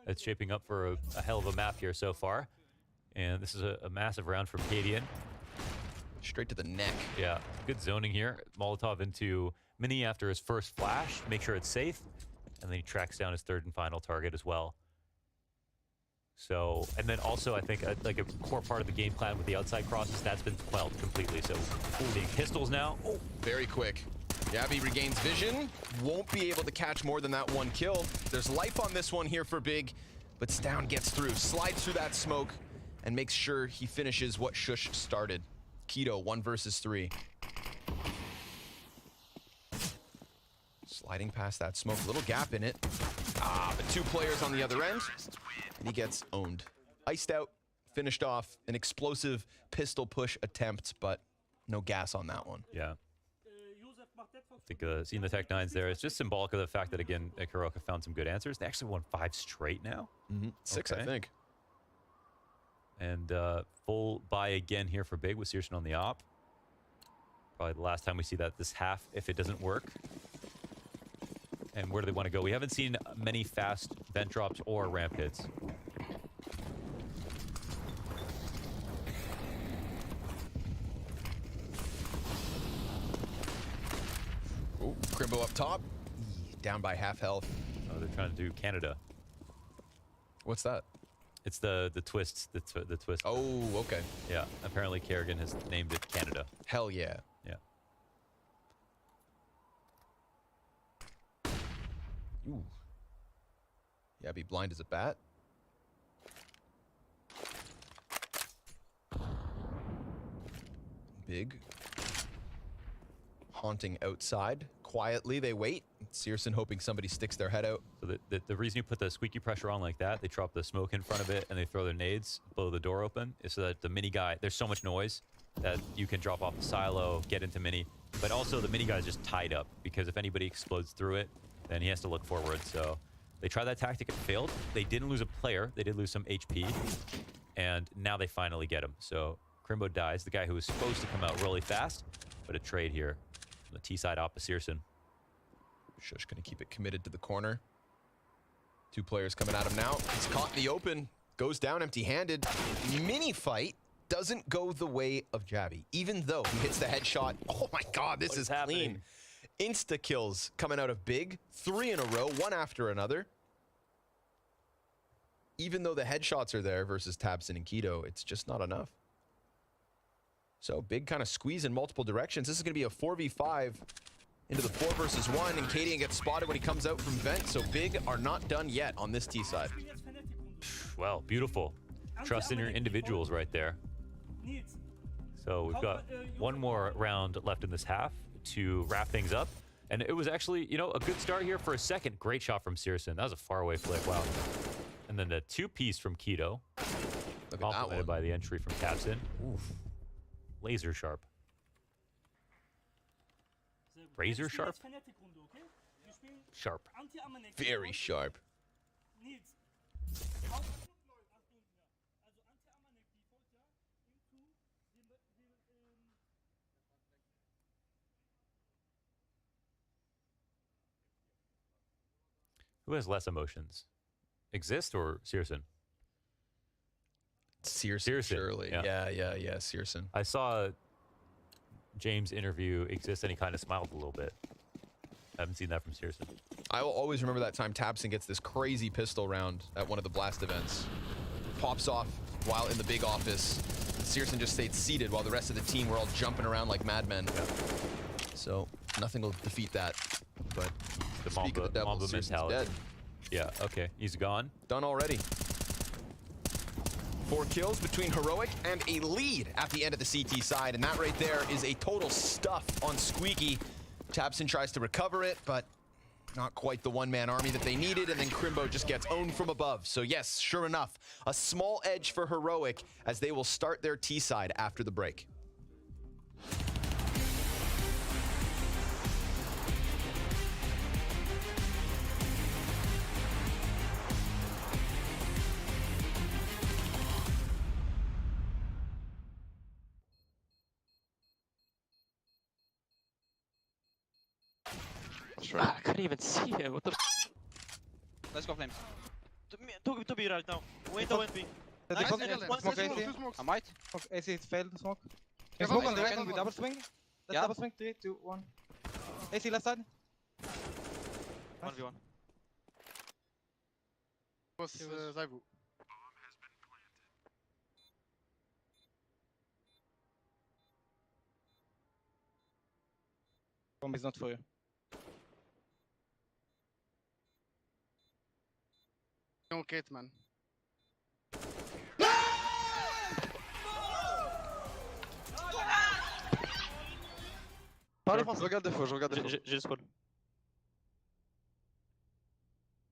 It's shaping up for a hell of a map here so far. And this is a massive round for Cadian. Straight to the neck. Yeah, good zoning here. Molotov into Mini after his first flash, make sure it's safe. And then he tracks down his 3rd and final target as well. So, and then also I think like a core part of the game plan with the outside crosses, that's been quelled completely. So, seeing pistols now. Oh, very quick. Gabby regains vision. Won't be able to catch more than that 1 kill. There's life on this one here for Big, but Stown gets through, slides through that smoke, and makes sure he finishes what Shush started. Keto, 1 versus 3. Sliding past that smoke, little gap in it. But 2 players on the other end, and he gets owned. Iced out, finished off, an explosive pistol push attempt, but no gas on that one. Yeah. I think seeing the Tech 9s there, it's just symbolic of the fact that, again, Heroic have found some good answers. They actually won 5 straight now. 6, Okay. I think. And full buy again here for Big with Searson on the op. Probably the last time we see that this half if it doesn't work. And where do they want to go? We haven't seen many fast vent drops or ramp hits. Oh, Crimbo up top. Down by half health. Oh, they're trying to do Canada. What's that? It's the twist, the twist. Oh, okay. Yeah, apparently Kerrigan has named it Canada. Hell yeah. Yeah. Ooh. Yeah, be blind as a bat. Big. Haunting outside. Quietly, they wait. Searson hoping somebody sticks their head out. So the reason you put the squeaky pressure on like that, they drop the smoke in front of it and they throw their nades, blow the door open, is so that the mini guy, there's so much noise that you can drop off the silo, get into mini. But also the mini guy's just tied up because if anybody explodes through it, then he has to look forward. So they tried that tactic, it failed. They didn't lose a player, they did lose some HP. And now they finally get him. So Crimbo dies, the guy who was supposed to come out really fast, but a trade here from the T side opposite Searson. Shush gonna keep it committed to the corner. 2 players coming at him now. He's caught in the open, goes down empty-handed. Mini fight doesn't go the way of Jabby, even though he hits the headshot. Oh my God, this is clean. Insta kills coming out of Big, 3 in a row, one after another. Even though the headshots are there versus Tabson and Keto, it's just not enough. So Big kind of squeeze in multiple directions. This is gonna be a 4v5 into the 4 versus 1, and Cadian gets spotted when he comes out from vent, so Big are not done yet on this T side. Well, beautiful. Trust in your individuals right there. So we've got one more round left in this half to wrap things up. And it was actually, you know, a good start here for a second. Great shot from Searson. That was a faraway flick. Wow. And then the 2-piece from Keto. Look at that Complemented one. by the entry from Tapson. Oof. Laser sharp. Razor sharp? Sharp. Very sharp. Who has less emotions? Exist or Searson? Searson, surely. Yeah, Searson. I saw James interview Exist and he kind of smiled a little bit. I haven't seen that from Searson. I will always remember that time Tabson gets this crazy pistol round at one of the Blast events. Pops off while in the big office. Searson just stayed seated while the rest of the team were all jumping around like madmen. Yeah. So nothing will defeat that. But The speak of the devil, Mamba Searson's mentality. dead. Yeah, okay. He's gone. Done already. 4 kills between Heroic and a lead at the end of the CT side, and that right there is a total stuff on Squeaky. Tabson tries to recover it, but not quite the one-man army that they needed, and then Crimbo just gets owned from above. So yes, sure enough, a small edge for Heroic as they will start their T side after the break. I couldn't even see him. What the? Let's go flames. To be right now. Window and B. Nice. One Smoke second. AC. I might. AC failed the smoke. Yeah, Smoke fine, on the fine, right fine. we double swing. Let's Yeah. double swing. 3, 2, 1. AC left side. 1v1. Zaivu. Bomb is not for you. No kit, man. Parlez français. Je regarde défaut, je regarde défaut. J'ai le spawn.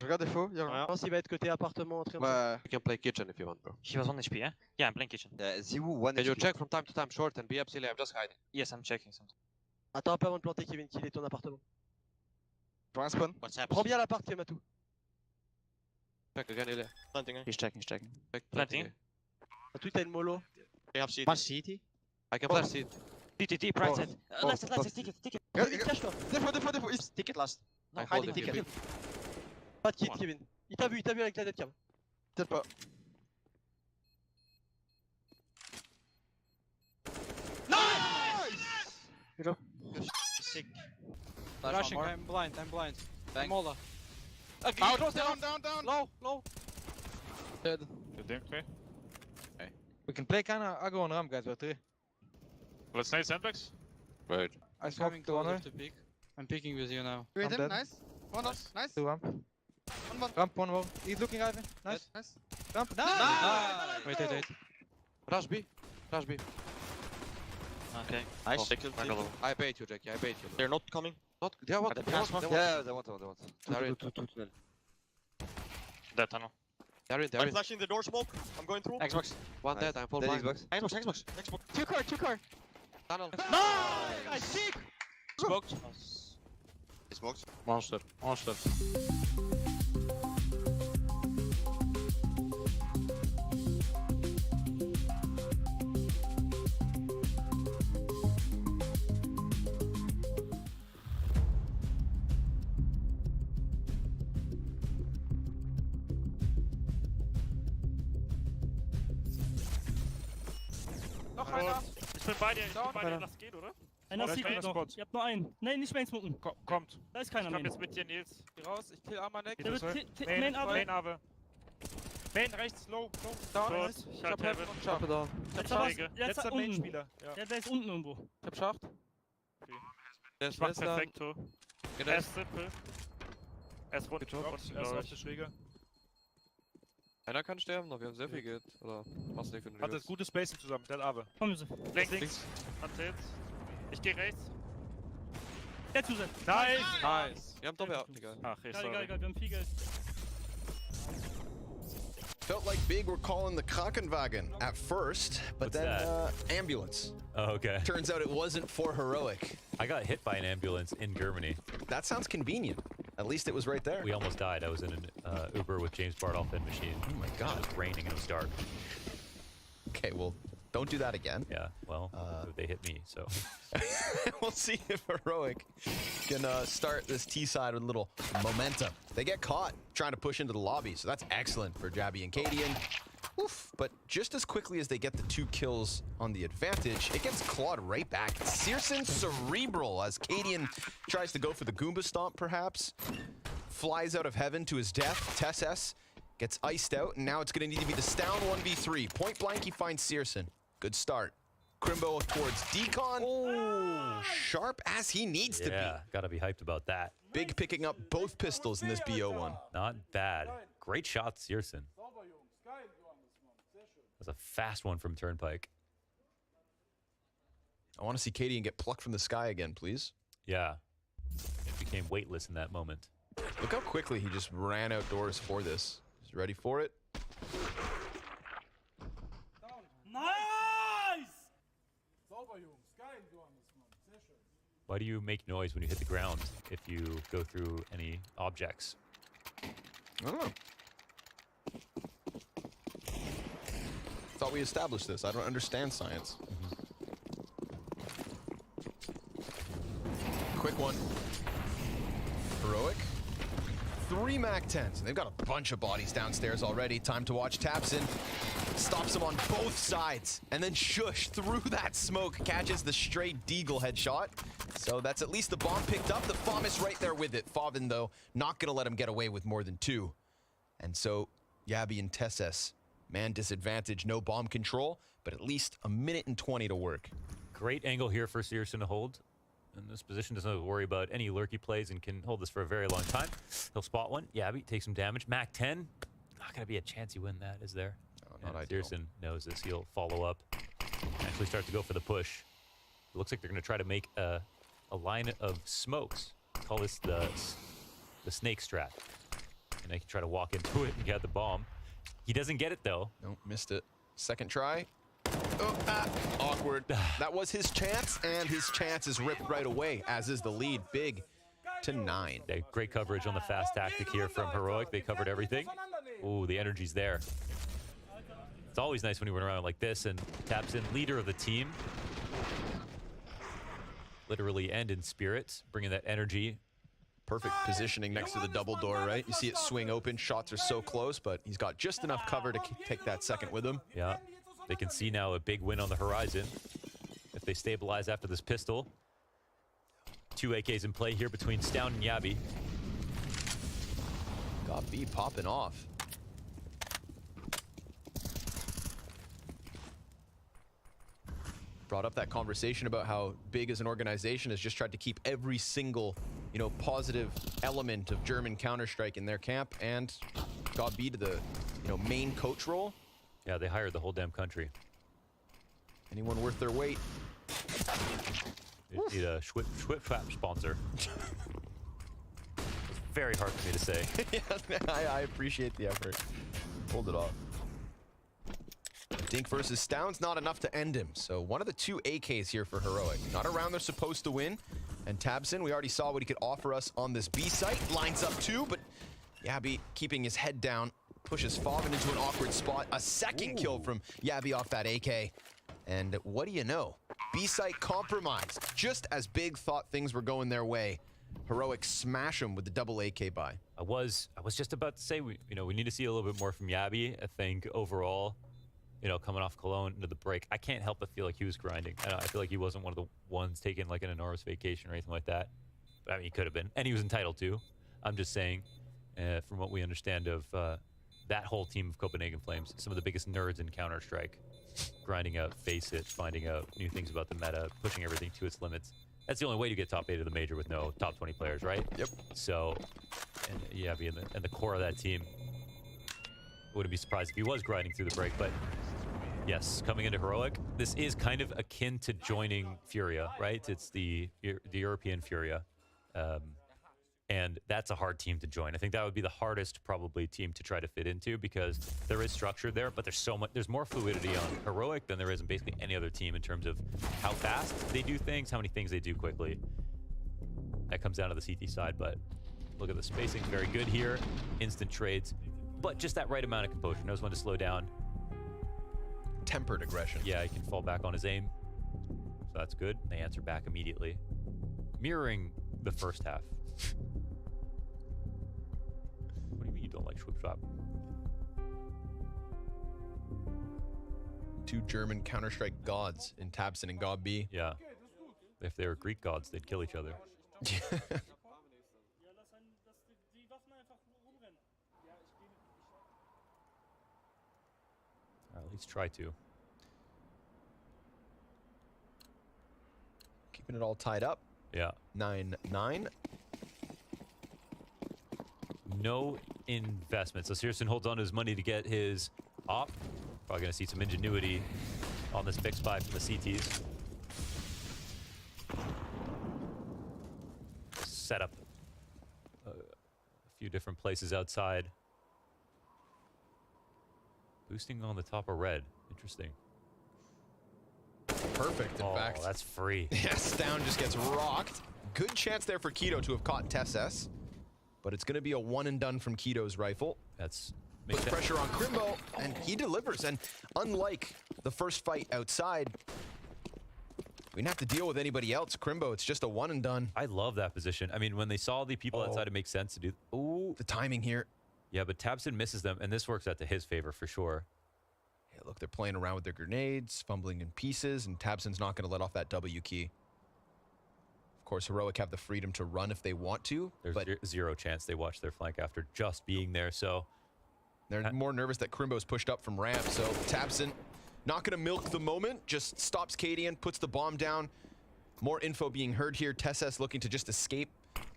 Je regarde défaut, y'a rien. Je pense qu'il va être côté appartement. Ouais. You can play kitchen if you want, bro. He was 1 HP, yeah? Yeah, I'm playing kitchen. Ziwu, 1 Can you check from time to time short and be up silly? I'm just hiding. Yes, I'm checking something. Attends un peu avant de planter, Kevin, qu'il est ton appartement. Je vois un spawn. What's happening? Prends bien l'appart, Kematou. Check again, Ilya. Planting, He's checking. Check Planting. Matou, t'as une mollo. You have CT. Moi, CT. I can flash CT. TTT, right side. Last, ticket. Cache-toi. Défaut. Ticket last. No, I hiding hold it, ticket. Pas de kit, Kevin. Il t'a vu avec la netcam. Peut-être pas. Sick. Rushing. I'm blind. Bang. Mola. Down. Low. Dead. You think, okay? We can play kinda aggro on ramp, guys. We're 3. Let's nade sandbags. Wait. I smoked the one. I'm peeking with you now. Wait him, dead. nice. One off, nice. 2 ramp. One more. Ramp, 1 more. He's looking Ivan. Nice. Nice. Ramp. Nice. Wait. Rush B. Rush B. Okay. Nice. I bait you, Jackie. I bait you. They're not coming. Not. They want. Yeah, they want. They're Dead tunnel. in. flashing the door smoke. I'm going through. Xbox. One dead. I'm full blind. Xbox. 2 car. Tunnel. Nice! Sick! Smoked. Smoked. Monster. Noch einer. Ich bin bei dir, Einer. das geht, oder? Einer Secret noch. Ihr habt nur einen. Nein, nicht Main smoken. Kommt. Da ist keiner Ich komm Main. jetzt mit dir, Nils. Geh raus. Ich kill Amanek. Der wird Main aber. Main Ave. Main rechts, low. Down. Ich hab Heaven. Schafe da. Letzter unten. Main-Spieler. Ja. Der ist unten irgendwo. Ich hab Schaft. Der ist Ich mach perfekto. Geht Er ist simpel. Er ist rund. Er ist auf der Schräge. Einer kann sterben noch. Wir haben sehr viel Geld. Oder was nicht für ein Hat das gute Spacing zusammen. Der Ave. Komm, Josef. Links. Hat Hits. Ich geh rechts. Der Zusatz. Nice. Wir haben Doppel. Egal. Ach, ich Geil, sorry. wir haben viel Geld. Felt like Big were calling the Krankenwagen at first, but What's then ambulance. Oh, okay. Turns out it wasn't for Heroic. I got hit by an ambulance in Germany. That sounds convenient. At least it was right there. We almost died. I was in an Uber with James Bardolph and Machine. Oh my God. It was raining and it was dark. Okay, well, Don't do that again. Yeah, well, they hit me, so. We'll see if Heroic can start this T side with a little momentum. They get caught trying to push into the lobby, so that's excellent for Jabby and Cadian. Oof, but just as quickly as they get the 2 kills on the advantage, it gets clawed right back. Searson cerebral as Cadian tries to go for the Goomba Stomp, perhaps. Flies out of heaven to his death. Tesses gets iced out, and now it's going to need to be the Stown 1v3. Point blank, he finds Searson. Good start. Crimbo towards Decon. Oh, sharp as he needs to be. Yeah, gotta be hyped about that. Big picking up both pistols in this BO1. Not bad. Great shot, Searson. That's a fast one from Turnpike. I want to see Cadian get plucked from the sky again, please. Yeah. It became weightless in that moment. Look how quickly he just ran outdoors for this. He's ready for it. Nice! Why do you make noise when you hit the ground if you go through any objects? I don't know. Thought we established this. I don't understand science. Quick one. Heroic. 3 MAC-10s. They've got a bunch of bodies downstairs already. Time to watch Tapson. Stops him on both sides. And then shush through that smoke. Catches the straight Deagle headshot. So that's at least the bomb picked up. The Fom is right there with it. Favin, though, not going to let him get away with more than 2. And so Jabby and Tesses. Man disadvantage, no bomb control, but at least a minute and 20 to work. Great angle here for Searson to hold. In this position, doesn't have to worry about any lurky plays and can hold this for a very long time. He'll spot one. Jabby takes some damage. MAC-10. Not going to be a chance you win that, is there? No, not ideal. Searson knows this. He'll follow up. Actually start to go for the push. It looks like they're going to try to make a line of smokes. Call this the snake strat. And they can try to walk into it and get the bomb. He doesn't get it, though. Nope, missed it. Second try. Oh, awkward. That was his chance, and his chance is ripped right away, as is the lead. Big to 9. Yeah, great coverage on the fast tactic here from Heroic. They covered everything. Ooh, the energy's there. It's always nice when you run around like this and taps in leader of the team. Literally and in spirit, bringing that energy. Perfect positioning next to the double door, right? You see it swing open. Shots are so close, but he's got just enough cover to take that second with him. Yeah, they can see now a big win on the horizon if they stabilize after this pistol. 2 AKs in play here between Stown and Jabby. Got B popping off. Brought up that conversation about how Big as an organization has just tried to keep every single, positive element of German Counter-Strike in their camp, and got B to the, main coach role. Yeah, they hired the whole damn country. Anyone worth their weight? They need a Schwip sponsor. It's very hard for me to say. Yeah, I appreciate the effort. Pulled it off. Dink versus Stown's not enough to end him. So one of the 2 AKs here for Heroic. Not a round they're supposed to win. And Tabson, we already saw what he could offer us on this B site. Lines up 2, but Jabby keeping his head down. Pushes Favin into an awkward spot. A second kill from Jabby off that AK. And what do you know? B site compromised. Just as Big thought things were going their way. Heroic smash him with the double AK buy. I was just about to say, we need to see a little bit more from Jabby. I think overall, coming off Cologne into the break, I can't help but feel like he was grinding. I feel like he wasn't one of the ones taking like an enormous vacation or anything like that. But I mean, he could have been, and he was entitled to. I'm just saying, from what we understand of that whole team of Copenhagen Flames, some of the biggest nerds in Counter-Strike, grinding out, face it, finding out new things about the meta, pushing everything to its limits. That's the only way to get top 8 of the major with no top 20 players, right? Yep. So, and yeah, being the core of that team, wouldn't be surprised if he was grinding through the break, but yes, coming into Heroic, this is kind of akin to joining Furia, right? It's the European Furia. And that's a hard team to join. I think that would be the hardest probably team to try to fit into because there is structure there, but there's more fluidity on Heroic than there is in basically any other team in terms of how fast they do things, how many things they do quickly. That comes down to the CT side, but look at the spacing, very good here. Instant trades, but just that right amount of composure. Knows when to slow down. tempered aggression. Yeah, he can fall back on his aim. So that's good. They answer back immediately. Mirroring the first half. What do you mean you don't like Schwip Schwap? Two German Counter-Strike gods in Tabson and God B. Yeah. If they were Greek gods, they'd kill each other. Or at least try to. Keeping it all tied up. Yeah. 9-9. No investment. So Searson holds on to his money to get his op. Probably going to see some ingenuity on this big spy from the CTs. Set up a few different places outside. Boosting on the top of red. Interesting. Perfect, in fact. Oh, that's free. Yes, down just gets rocked. Good chance there for Keto to have caught TessS. But it's going to be a one and done from Keto's rifle. That's puts pressure on Crimbo, and he delivers. And unlike the first fight outside, we didn't have to deal with anybody else. Crimbo, it's just a one and done. I love that position. I mean, when they saw the people outside, it makes sense to do. Ooh, the timing here. Yeah, but Tabson misses them, and this works out to his favor for sure. Yeah, look, they're playing around with their grenades, fumbling in pieces, and Tabson's not going to let off that W key. Of course, Heroic have the freedom to run if they want to. There's but zero chance they watch their flank after just being there, so... They're more nervous that Crimbo's pushed up from ramp, so Tabson not going to milk the moment, just stops Cadian, puts the bomb down. More info being heard here. TessS looking to just escape,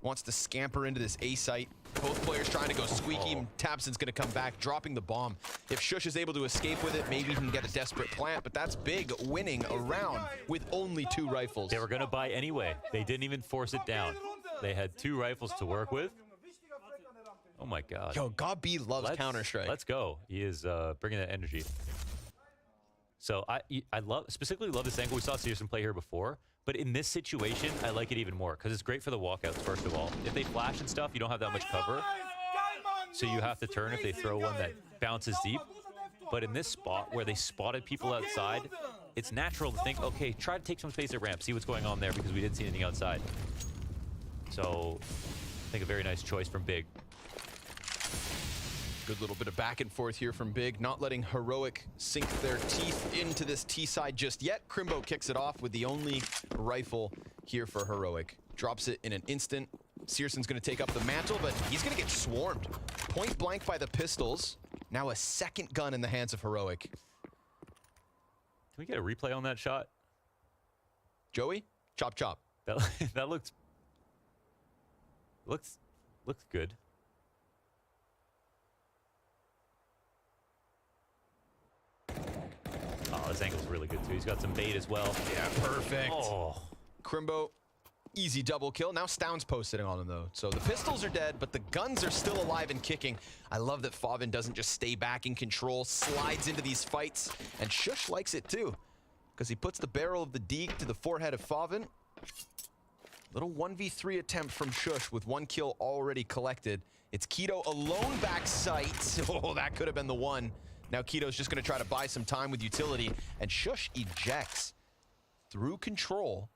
wants to scamper into this A site. Both players trying to go squeaky, and Tabson's going to come back, dropping the bomb. If Shush is able to escape with it, maybe he can get a desperate plant, but that's big, winning a round with only 2 rifles. They were going to buy anyway. They didn't even force it down. They had 2 rifles to work with. Oh my God. Yo, God B loves Counter-Strike. Let's go. He is bringing that energy. So I specifically love this angle. We saw Searson play here before, but in this situation, I like it even more because it's great for the walkouts, first of all. If they flash and stuff, you don't have that much cover. So you have to turn if they throw one that bounces deep. But in this spot where they spotted people outside, it's natural to think, okay, try to take some space at ramp, see what's going on there because we didn't see anything outside. So I think a very nice choice from Big. Good little bit of back and forth here from Big, not letting Heroic sink their teeth into this T side just yet. Crimbo kicks it off with the only rifle here for Heroic. Drops it in an instant. Searson's going to take up the mantle, but he's going to get swarmed. Point blank by the pistols. Now a second gun in the hands of Heroic. Can we get a replay on that shot? Joey, chop chop. That looks good. Oh, this angle's really good too. He's got some bait as well. Yeah, perfect. Oh. Crimbo, easy double kill. Now Stound's posting on him though. So the pistols are dead, but the guns are still alive and kicking. I love that Favin doesn't just stay back in control, slides into these fights, and Shush likes it too, because he puts the barrel of the Deeg to the forehead of Favin. Little 1v3 attempt from Shush with 1 kill already collected. It's Keto alone back sight. Oh, that could have been the one. Now Keto's just going to try to buy some time with utility, and Shush ejects through control,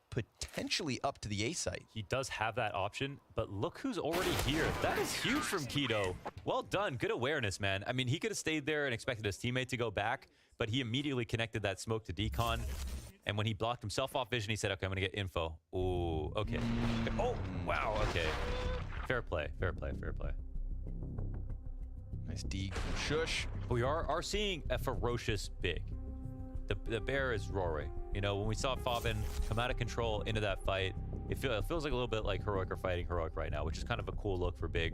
potentially up to the A site. He does have that option, but look who's already here. That is huge from Keto. Well done. Good awareness, man. I mean, he could have stayed there and expected his teammate to go back, but he immediately connected that smoke to Decon. And when he blocked himself off vision, he said, okay, I'm going to get info. Ooh, okay. Oh, wow, okay. Fair play, fair play, fair play. Nice Deeg from Shush. We are seeing a ferocious Big. The bear is roaring. You know, when we saw Favin come out of control into that fight, it feels like a little bit like Heroic are fighting Heroic right now, which is kind of a cool look for Big.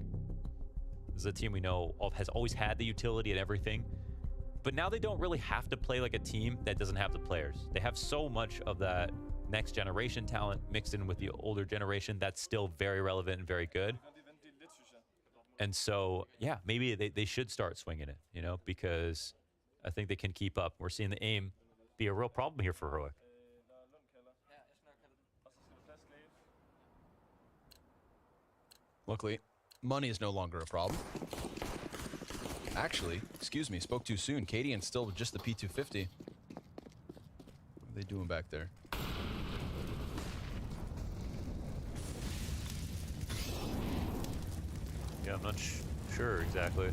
This is a team we know has always had the utility and everything. But now they don't really have to play like a team that doesn't have the players. They have so much of that next generation talent mixed in with the older generation that's still very relevant and very good. And so, yeah, maybe they should start swinging it, you know, because I think they can keep up. We're seeing the aim be a real problem here for Heroic. Luckily, money is no longer a problem. Actually, excuse me, spoke too soon. Cadian still with just the P250. What are they doing back there? Yeah, I'm not sure exactly.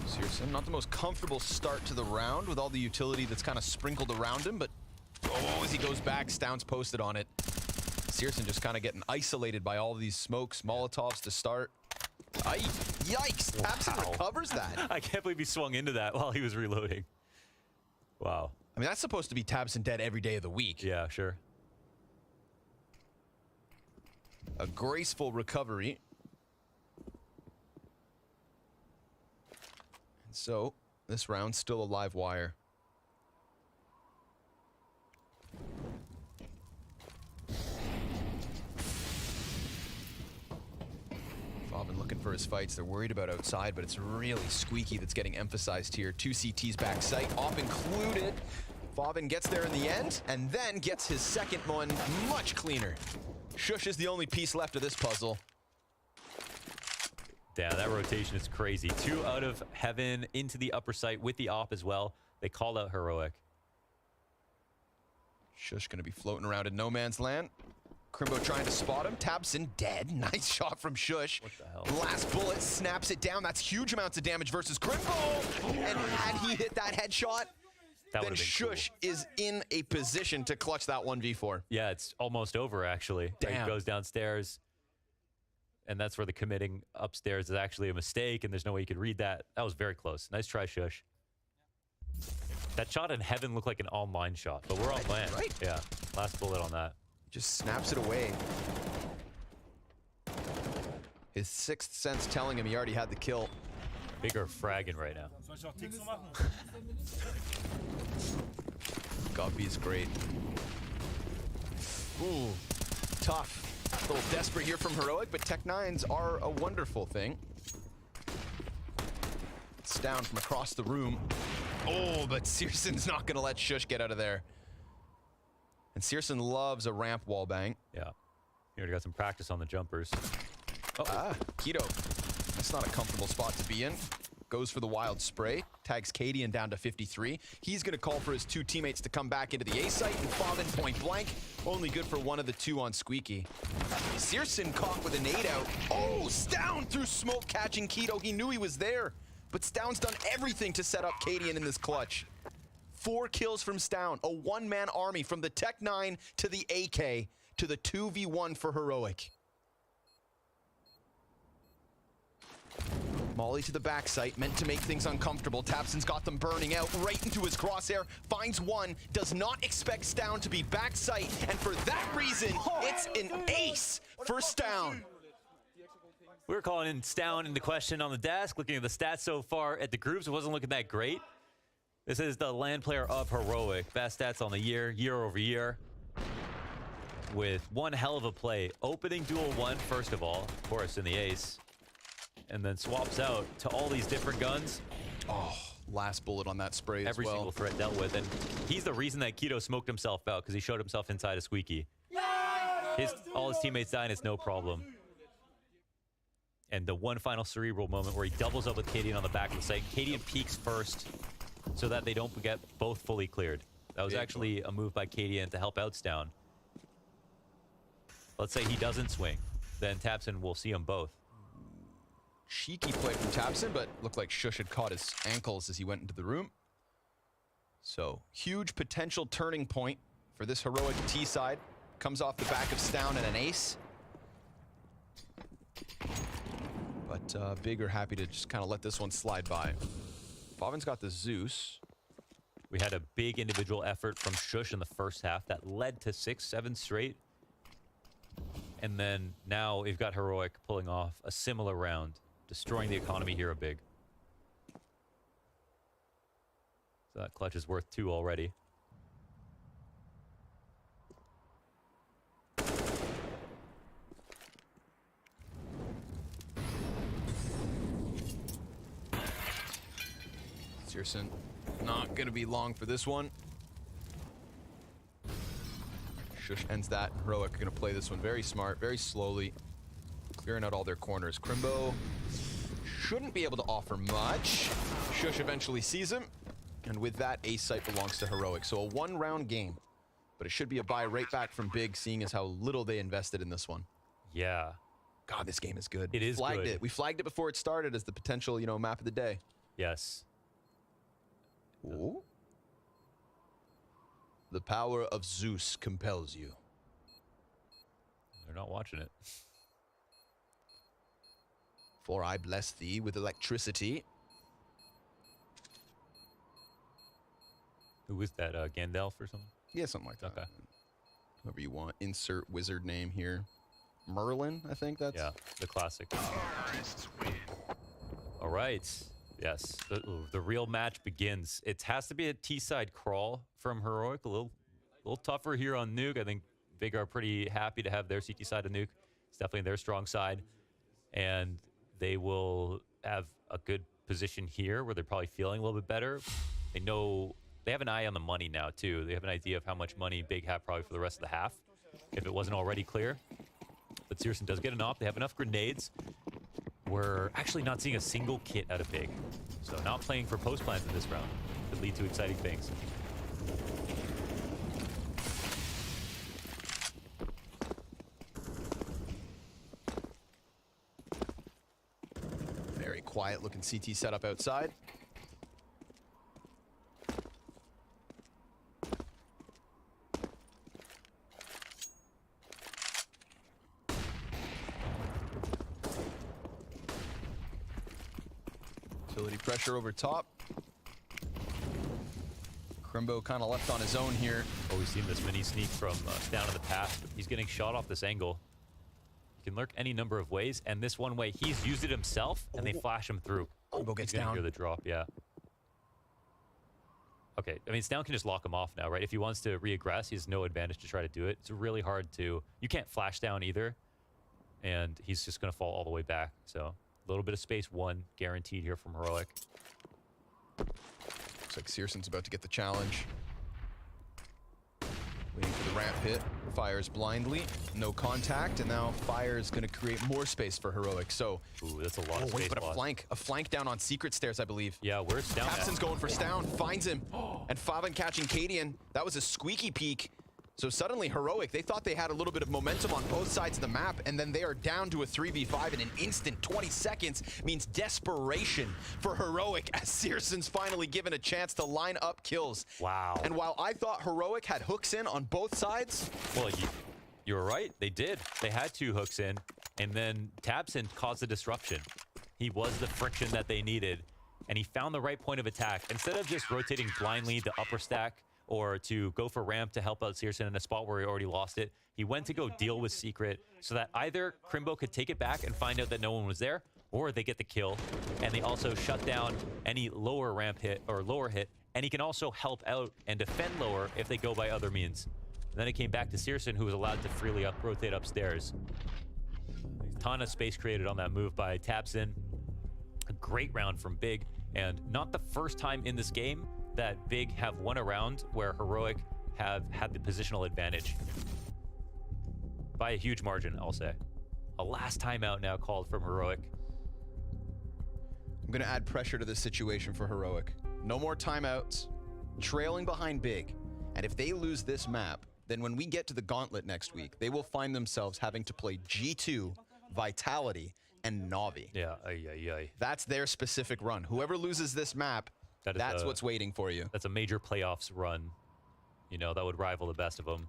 Searson, not the most comfortable start to the round with all the utility that's kind of sprinkled around him, but oh, as he goes back, Stoun's posted on it. Searson just kind of getting isolated by all these smokes, Molotovs to start. Aye, yikes, Tabson recovers that. I can't believe he swung into that while he was reloading. Wow. I mean, that's supposed to be Tabson dead every day of the week. Yeah, sure. A graceful recovery. And so, this round's still a live wire. Favin looking for his fights. They're worried about outside, but it's really Squeaky that's getting emphasized here. 2 CTs back sight, off included. Favin gets there in the end, and then gets his second one much cleaner. Shush is the only piece left of this puzzle. Damn, that rotation is crazy. 2 out of heaven into the upper site with the op as well. They called out heroic. Shush gonna be floating around in no man's land. Crimbo trying to spot him. Tabson dead. Nice shot from Shush. What the hell? Last bullet snaps it down. That's huge amounts of damage versus Crimbo. And had he hit that headshot, then Shush is in a position to clutch that 1v4. Yeah, it's almost over, actually. Damn. He goes downstairs, and that's where the committing upstairs is actually a mistake, and there's no way you could read that. That was very close. Nice try, Shush. That shot in heaven looked like an online shot, but we're on land. Right. Yeah, last bullet on that. Just snaps it away. His sixth sense telling him he already had the kill. Bigger fragging right now. Guppy is great. Ooh, tough. A little desperate here from Heroic, but Tech 9s are a wonderful thing. It's down from across the room. Oh, but Searson's not going to let Shush get out of there. And Searson loves a ramp wall bang. Yeah. You already got some practice on the jumpers. Keto. That's not a comfortable spot to be in. Goes for the wild spray. Tags Cadian down to 53. He's going to call for his 2 teammates to come back into the A site, and Favin point blank. Only good for 1 of the 2 on Squeaky. Searson caught with a nade out. Oh, Stoun through smoke catching Keto. He knew he was there. But Stoun's done everything to set up Cadian in this clutch. 4 kills from Stoun. A 1-man army from the Tech 9 to the AK to the 2v1 for Heroic. Molly to the backside, meant to make things uncomfortable. Tabson's got them burning out right into his crosshair. Finds 1, does not expect Stoun to be backside, and for that reason, it's an ace for Stoun. We were calling in Stoun into question on the desk, looking at the stats so far at the groups. It wasn't looking that great. This is the land player of Heroic. Best stats on the year over year. With one hell of a play. Opening duel 1, first of all, of course, in the ace. And then swaps out to all these different guns. Oh, last bullet on that spray Every as well. single threat dealt with. And he's the reason that Keto smoked himself out, because he showed himself inside a Squeaky. All his teammates die, and it's no problem. And the one final cerebral moment where he doubles up with Cadian on the back of the site. Cadian peeks first so that they don't get both fully cleared. That was actually a move by Cadian to help out Stoun. Let's say he doesn't swing. Then Tabson will see them both. Cheeky play from Tabson, but looked like Shush had caught his ankles as he went into the room. So, huge potential turning point for this Heroic T side. Comes off the back of Stoun and an ace. But Big are happy to just kind of let this one slide by. Favin's got the Zeus. We had a big individual effort from Shush in the first half that led to 6-7 straight. And then now we've got Heroic pulling off a similar round, destroying the economy here a big. So that clutch is worth 2 already. Searson not going to be long for this one. Shush ends that. Heroic are going to play this one very smart, very slowly, clearing out all their corners. Crimbo shouldn't be able to offer much. Shush eventually sees him, and with that, ace site belongs to Heroic. So a one-round game, but it should be a buy right back from Big, seeing as how little they invested in this one. Yeah. God, this game is good. It is flagged good. it. We flagged it before it started as the potential, you know, map of the day. Yes. Ooh. The power of Zeus compels you. They're not watching it. For I bless thee with electricity. Who is that? Gandalf or something? Yeah, something like that. Okay. Whoever you want. Insert wizard name here. Merlin, I think that's. Yeah, the classic. All right. Yes, the real match begins. It has to be a T-side crawl from Heroic. A little tougher here on Nuke. I think Big are pretty happy to have their CT side of Nuke. It's definitely their strong side. And they will have a good position here where they're probably feeling a little bit better. They know they have an eye on the money now, too. They have an idea of how much money Big have probably for the rest of the half, if it wasn't already clear. But Searson does get an op. They have enough grenades. We're actually not seeing a single kit out of Big. So not playing for post plans in this round could lead to exciting things. Very quiet looking CT setup outside. Utility pressure over top. Crimbo kind of left on his own here. Oh, we've seen this mini sneak from down in the path. He's getting shot off this angle. He can lurk any number of ways, and this one way, he's used it himself, and they flash him through. Crimbo gets He's gonna down. hear the drop, yeah. Okay, I mean, Snow can just lock him off now, right? If he wants to re-aggress, he has no advantage to try to do it. It's really hard to... You can't flash down either, and he's just going to fall all the way back. So, a little bit of space, one guaranteed here from Heroic. Looks like Searson's about to get the challenge. Waiting for the ramp hit. Fires blindly. No contact. And now Fire's going to create more space for Heroic. So, ooh, that's a lot of space. But a flank down on secret stairs, I believe. Yeah, where's Stown? Capson's going for Stown. Finds him. And Faven catching Cadian. That was a squeaky peek. So suddenly Heroic, they thought they had a little bit of momentum on both sides of the map, and then they are down to a 3v5 in an instant. 20 seconds means desperation for Heroic as Searson's finally given a chance to line up kills. Wow. And while I thought Heroic had hooks in on both sides... Well, you were right. They did. They had two hooks in, and then Tabson caused the disruption. He was the friction that they needed, and he found the right point of attack. Instead of just rotating blindly to upper stack, or to go for ramp to help out Searson in a spot where he already lost it, he went to go deal with Secret so that either Crimbo could take it back and find out that no one was there, or they get the kill, and they also shut down any lower ramp hit or lower hit, and he can also help out and defend lower if they go by other means. And then it came back to Searson, who was allowed to freely rotate upstairs. A ton of space created on that move by Tabson. A great round from Big, and not the first time in this game that Big have won a round where Heroic have had the positional advantage. By a huge margin, I'll say. A last timeout now called from Heroic. I'm going to add pressure to this situation for Heroic. No more timeouts. Trailing behind Big. And if they lose this map, then when we get to the gauntlet next week, they will find themselves having to play G2, Vitality, and Navi. Yeah, That's their specific run. Whoever loses this map, that's what's waiting for you. That's a major playoffs run. You know, that would rival the best of them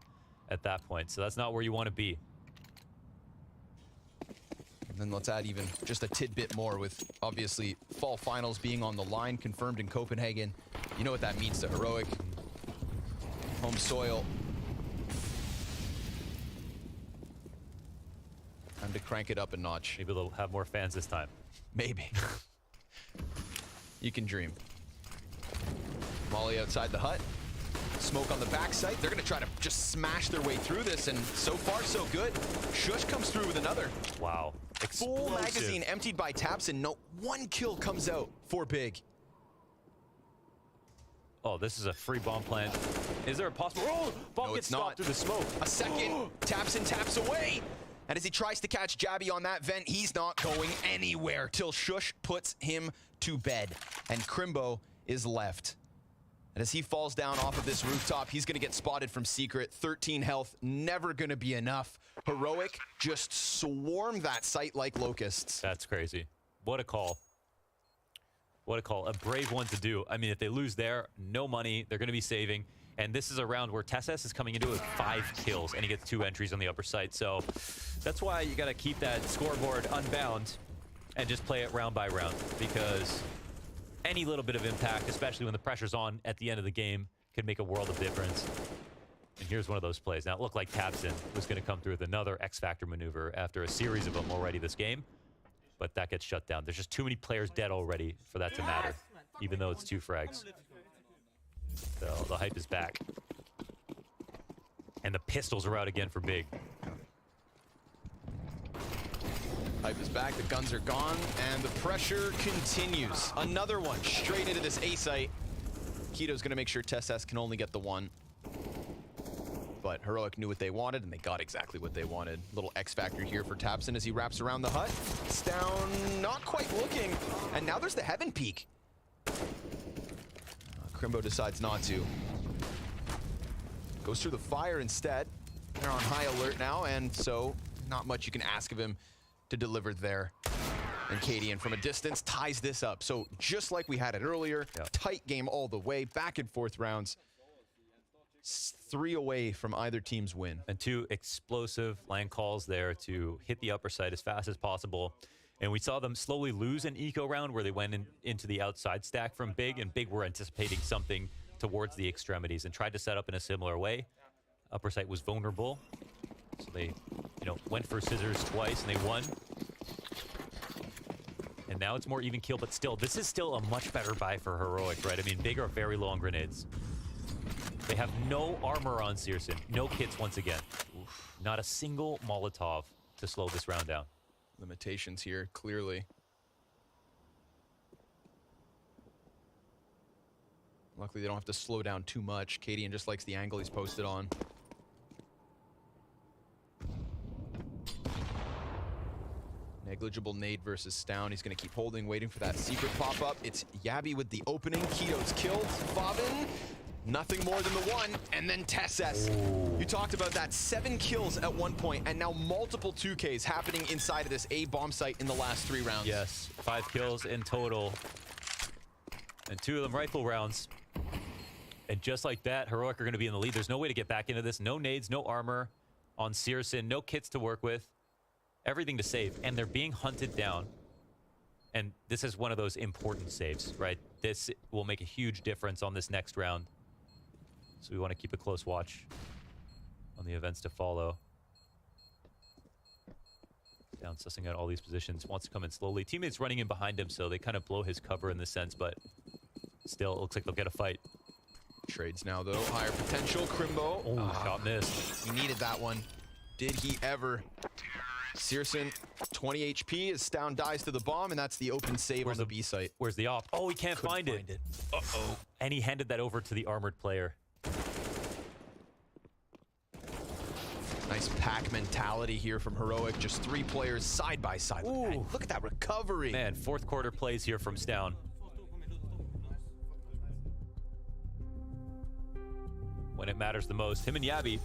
at that point. So that's not where you want to be. And then let's add even just a tidbit more with, obviously, fall finals being on the line, confirmed in Copenhagen. You know what that means to Heroic. Home soil. Time to crank it up a notch. Maybe they'll have more fans this time. Maybe. You can dream. Molly outside the hut. Smoke on the backside. They're going to try to just smash their way through this, and so far, so good. Shush comes through with another. Wow. Full magazine emptied by Tabson. No, one kill comes out for Big. Oh, this is a free bomb plant. Is there a possible... Oh, bomb No, gets it's not. stopped through the smoke. A second, taps and taps away. And as he tries to catch Jabby on that vent, he's not going anywhere till Shush puts him to bed. And Crimbo is left. And as he falls down off of this rooftop, he's gonna get spotted from Secret. 13 health, never gonna be enough. Heroic just swarm that site like locusts. That's crazy. What a call. What a call. A brave one to do. I mean, if they lose there, no money. They're going to be saving. And this is a round where TeSeS is coming into it with 5 kills, and he gets 2 entries on the upper site. So that's why you got to keep that scoreboard unbound and just play it round by round, because any little bit of impact, especially when the pressure's on at the end of the game, can make a world of difference. And here's one of those plays. Now, it looked like tabseN was going to come through with another X-Factor maneuver after a series of them already this game, but that gets shut down. There's just too many players dead already for that to matter, even though it's 2 frags. So the hype is back. And the pistols are out again for Big. Hype is back, the guns are gone, and the pressure continues. Another one straight into this A site. Keto's gonna make sure TeSeS can only get the one. But Heroic knew what they wanted, and they got exactly what they wanted. Little X Factor here for tabseN as he wraps around the hut. It's down, not quite looking. And now there's the Heaven Peak. Crimbo decides not to. Goes through the fire instead. They're on high alert now, and so not much you can ask of him to deliver there. And Cadian from a distance ties this up. So just like we had it earlier, tight game all the way, back and forth rounds. 3 away from either team's win. And 2 explosive line calls there to hit the upper side as fast as possible. And we saw them slowly lose an eco round where they went into the outside stack from Big, and Big were anticipating something towards the extremities and tried to set up in a similar way. Upper site was vulnerable, so they, went for scissors twice and they won. And now it's more even kill, but still, this is still a much better buy for Heroic, right? I mean, Big are very long grenades. They have no armor on seiRSeN, no kits once again. Oof. Not a single Molotov to slow this round down. Limitations here, clearly. Luckily, they don't have to slow down too much. Cadian just likes the angle he's posted on. Negligible nade versus Stown. He's going to keep holding, waiting for that secret pop-up. It's Yabby with the opening. Keto's killed. Fobin, nothing more than the one. And then TeSeS. You talked about that. 7 kills at one point, and now multiple 2Ks happening inside of this A bomb site in the last 3 rounds. Yes, 5 kills in total. And 2 of them rifle rounds. And just like that, Heroic are going to be in the lead. There's no way to get back into this. No nades, no armor on seiRSeN, no kits to work with. Everything to save, and they're being hunted down. And this is one of those important saves, right? This will make a huge difference on this next round. So we want to keep a close watch on the events to follow. Down sussing out all these positions, wants to come in slowly. Teammates running in behind him, so they kind of blow his cover in this sense, but still, it looks like they'll get a fight. Trades now, though. Higher potential. Crimbo. Oh, shot missed. He needed that one. Did he ever? seiRSeN, 20 HP as Stown dies to the bomb, and that's the open save on the B site. Where's the op? Oh, he can't find it. Uh-oh. And he handed that over to the armored player. Nice pack mentality here from Heroic. Just 3 players side by side. Look at that recovery. Man, 4th quarter plays here from Stown. When it matters the most. Him and Yabby.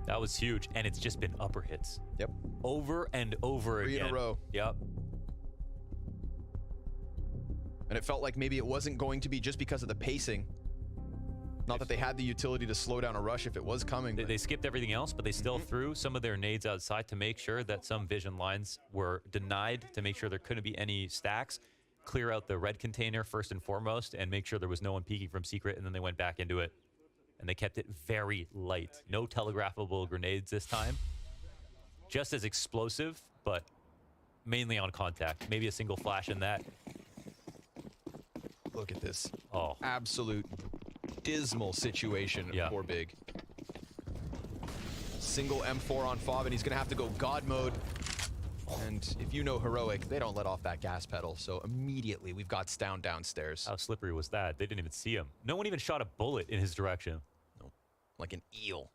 That was huge, and it's just been upper hits. Yep. Over and over 3 again. in a row. Yep. And it felt like maybe it wasn't going to be just because of the pacing. Not that they had the utility to slow down a rush if it was coming. They skipped everything else, but they still threw some of their nades outside to make sure that some vision lines were denied, to make sure there couldn't be any stacks. Clear out the red container first and foremost, and make sure there was no one peeking from secret, and then they went back into it. And they kept it very light. No telegraphable grenades this time. Just as explosive, but mainly on contact. Maybe a single flash in that. Look at this. Oh. Absolute dismal situation for Big. Single M4 on Fob, and he's going to have to go God mode. And if you know Heroic, they don't let off that gas pedal. So immediately we've got Stown downstairs. How slippery was that? They didn't even see him. No one even shot a bullet in his direction. No like an eel.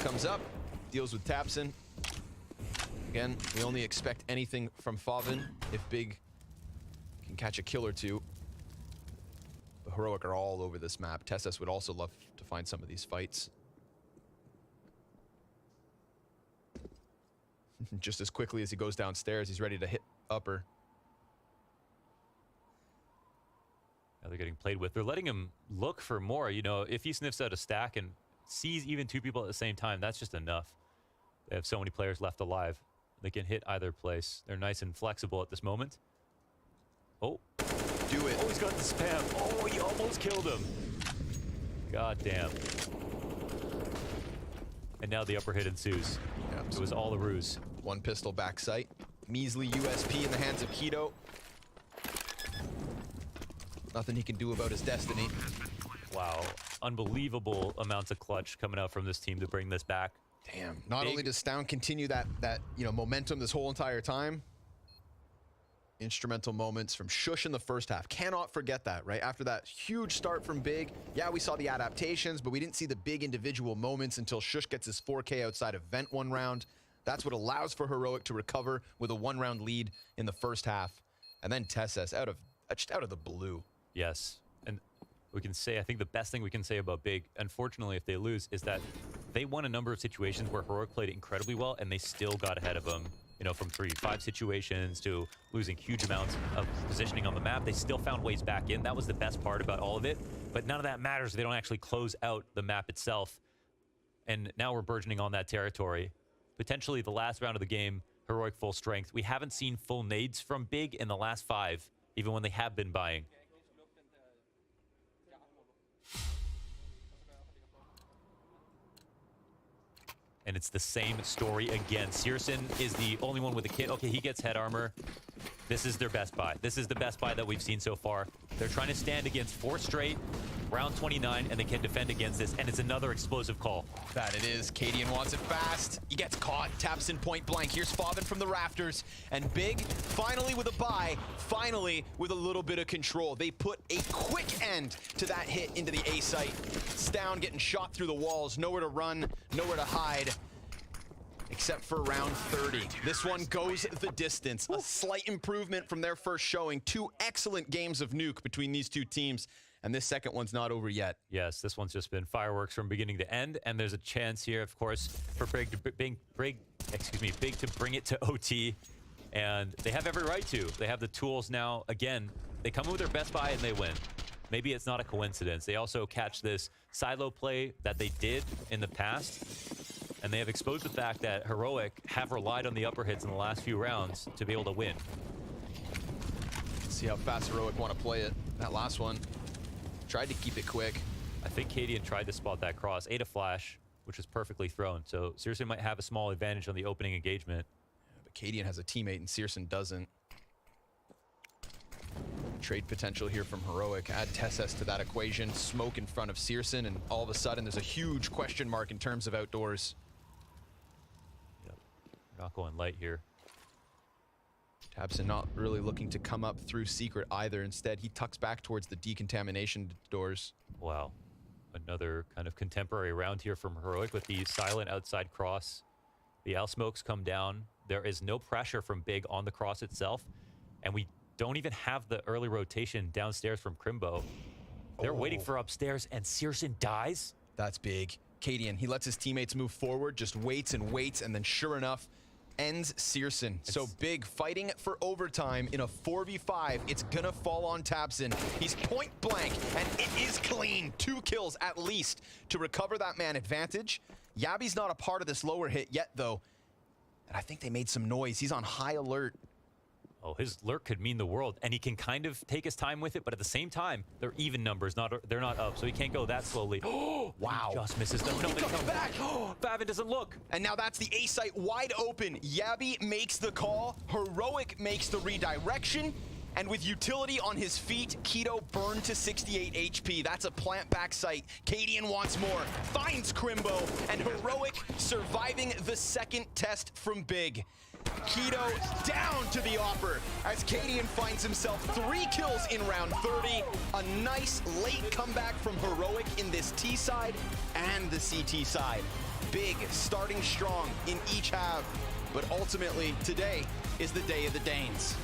Comes up, deals with Tapson. Again, we only expect anything from Favin if Big can catch a kill or two. The Heroic are all over this map. Tessus would also love to find some of these fights. Just as quickly as he goes downstairs, he's ready to hit upper. Now they're getting played with. They're letting him look for more. You know, if he sniffs out a stack and sees even two people at the same time, that's just enough. They have so many players left alive. They can hit either place. They're nice and flexible at this moment. Oh. Do it. Oh, he's got the spam. Oh, he almost killed him. God damn. And now the upper hit ensues. Yeah, it was all a ruse. One pistol back sight. Measly USP in the hands of Keto. Nothing he can do about his destiny. Wow. Unbelievable amounts of clutch coming out from this team to bring this back. Damn. Not only does Stound continue that momentum this whole entire time, instrumental moments from Shush in the first half. Cannot forget that, right? After that huge start from Big, yeah, we saw the adaptations, but we didn't see the big individual moments until Shush gets his 4K outside of Vent one round. That's what allows for Heroic to recover with a one-round lead in the first half. And then Tessus just out of the blue. Yes. And we can say, I think the best thing we can say about Big, unfortunately, if they lose, is that they won a number of situations where Heroic played incredibly well, and they still got ahead of them. You know, from 3v5 situations to losing huge amounts of positioning on the map. They still found ways back in. That was the best part about all of it. But none of that matters. They don't actually close out the map itself. And now we're burgeoning on that territory. Potentially the last round of the game, Heroic full strength. We haven't seen full nades from Big in the last 5, even when they have been buying. And it's the same story again. Searson is the only one with a kit. Okay, he gets head armor. This is their best buy. This is the best buy that we've seen so far. They're trying to stand against 4 straight, round 29, and they can defend against this. And it's another explosive call. That it is. Cadian wants it fast. He gets caught. Taps in point blank. Here's Favin from the rafters. And Big, finally with a buy, finally with a little bit of control. They put a quick end to that hit into the A site. Stound getting shot through the walls. Nowhere to run, nowhere to hide. Except for round 30. This one goes the distance. A slight improvement from their first showing. 2 excellent games of Nuke between these two teams. And this second one's not over yet. Yes, this one's just been fireworks from beginning to end. And there's a chance here, of course, for Big to bring it to OT. And they have every right to. They have the tools now. Again, they come in with their best buy and they win. Maybe it's not a coincidence. They also catch this silo play that they did in the past. And they have exposed the fact that Heroic have relied on the upper hits in the last few rounds to be able to win. Let's see how fast Heroic want to play it. That last one tried to keep it quick. I think Cadian tried to spot that cross. Ate a flash, which was perfectly thrown. So Searson might have a small advantage on the opening engagement. Yeah, but Cadian has a teammate and Searson doesn't. Trade potential here from Heroic. Add Tessus to that equation. Smoke in front of Searson, and all of a sudden there's a huge question mark in terms of outdoors. Not going light here. Tabson not really looking to come up through secret either. Instead, he tucks back towards the decontamination doors. Wow. Another kind of contemporary round here from Heroic with the silent outside cross. The L smokes come down. There is no pressure from Big on the cross itself. And we don't even have the early rotation downstairs from Crimbo. They're waiting for upstairs, and Searson dies? That's big. Cadian, he lets his teammates move forward, just waits, and then sure enough, ends Searson. So Big fighting for overtime in a 4v5. It's gonna fall on Tabson. He's point blank, and it is clean. 2 kills at least to recover that man advantage. Yabi's not a part of this lower hit yet, though. And I think they made some noise. He's on high alert. Oh, his lurk could mean the world, and he can kind of take his time with it, but at the same time, they're even numbers, they're not up, so he can't go that slowly. Oh, wow. He just misses them. No, they come back. Oh, Favin doesn't look. And now that's the A site wide open. Yabi makes the call. Heroic makes the redirection. And with utility on his feet, Keto burned to 68 HP. That's a plant back site. Cadian wants more. Finds Crimbo. And Heroic surviving the second test from Big. Keto down to the offer as Cadian finds himself 3 kills in round 30. A nice late comeback from Heroic in this T side and the CT side. Big starting strong in each half, but ultimately today is the day of the Danes.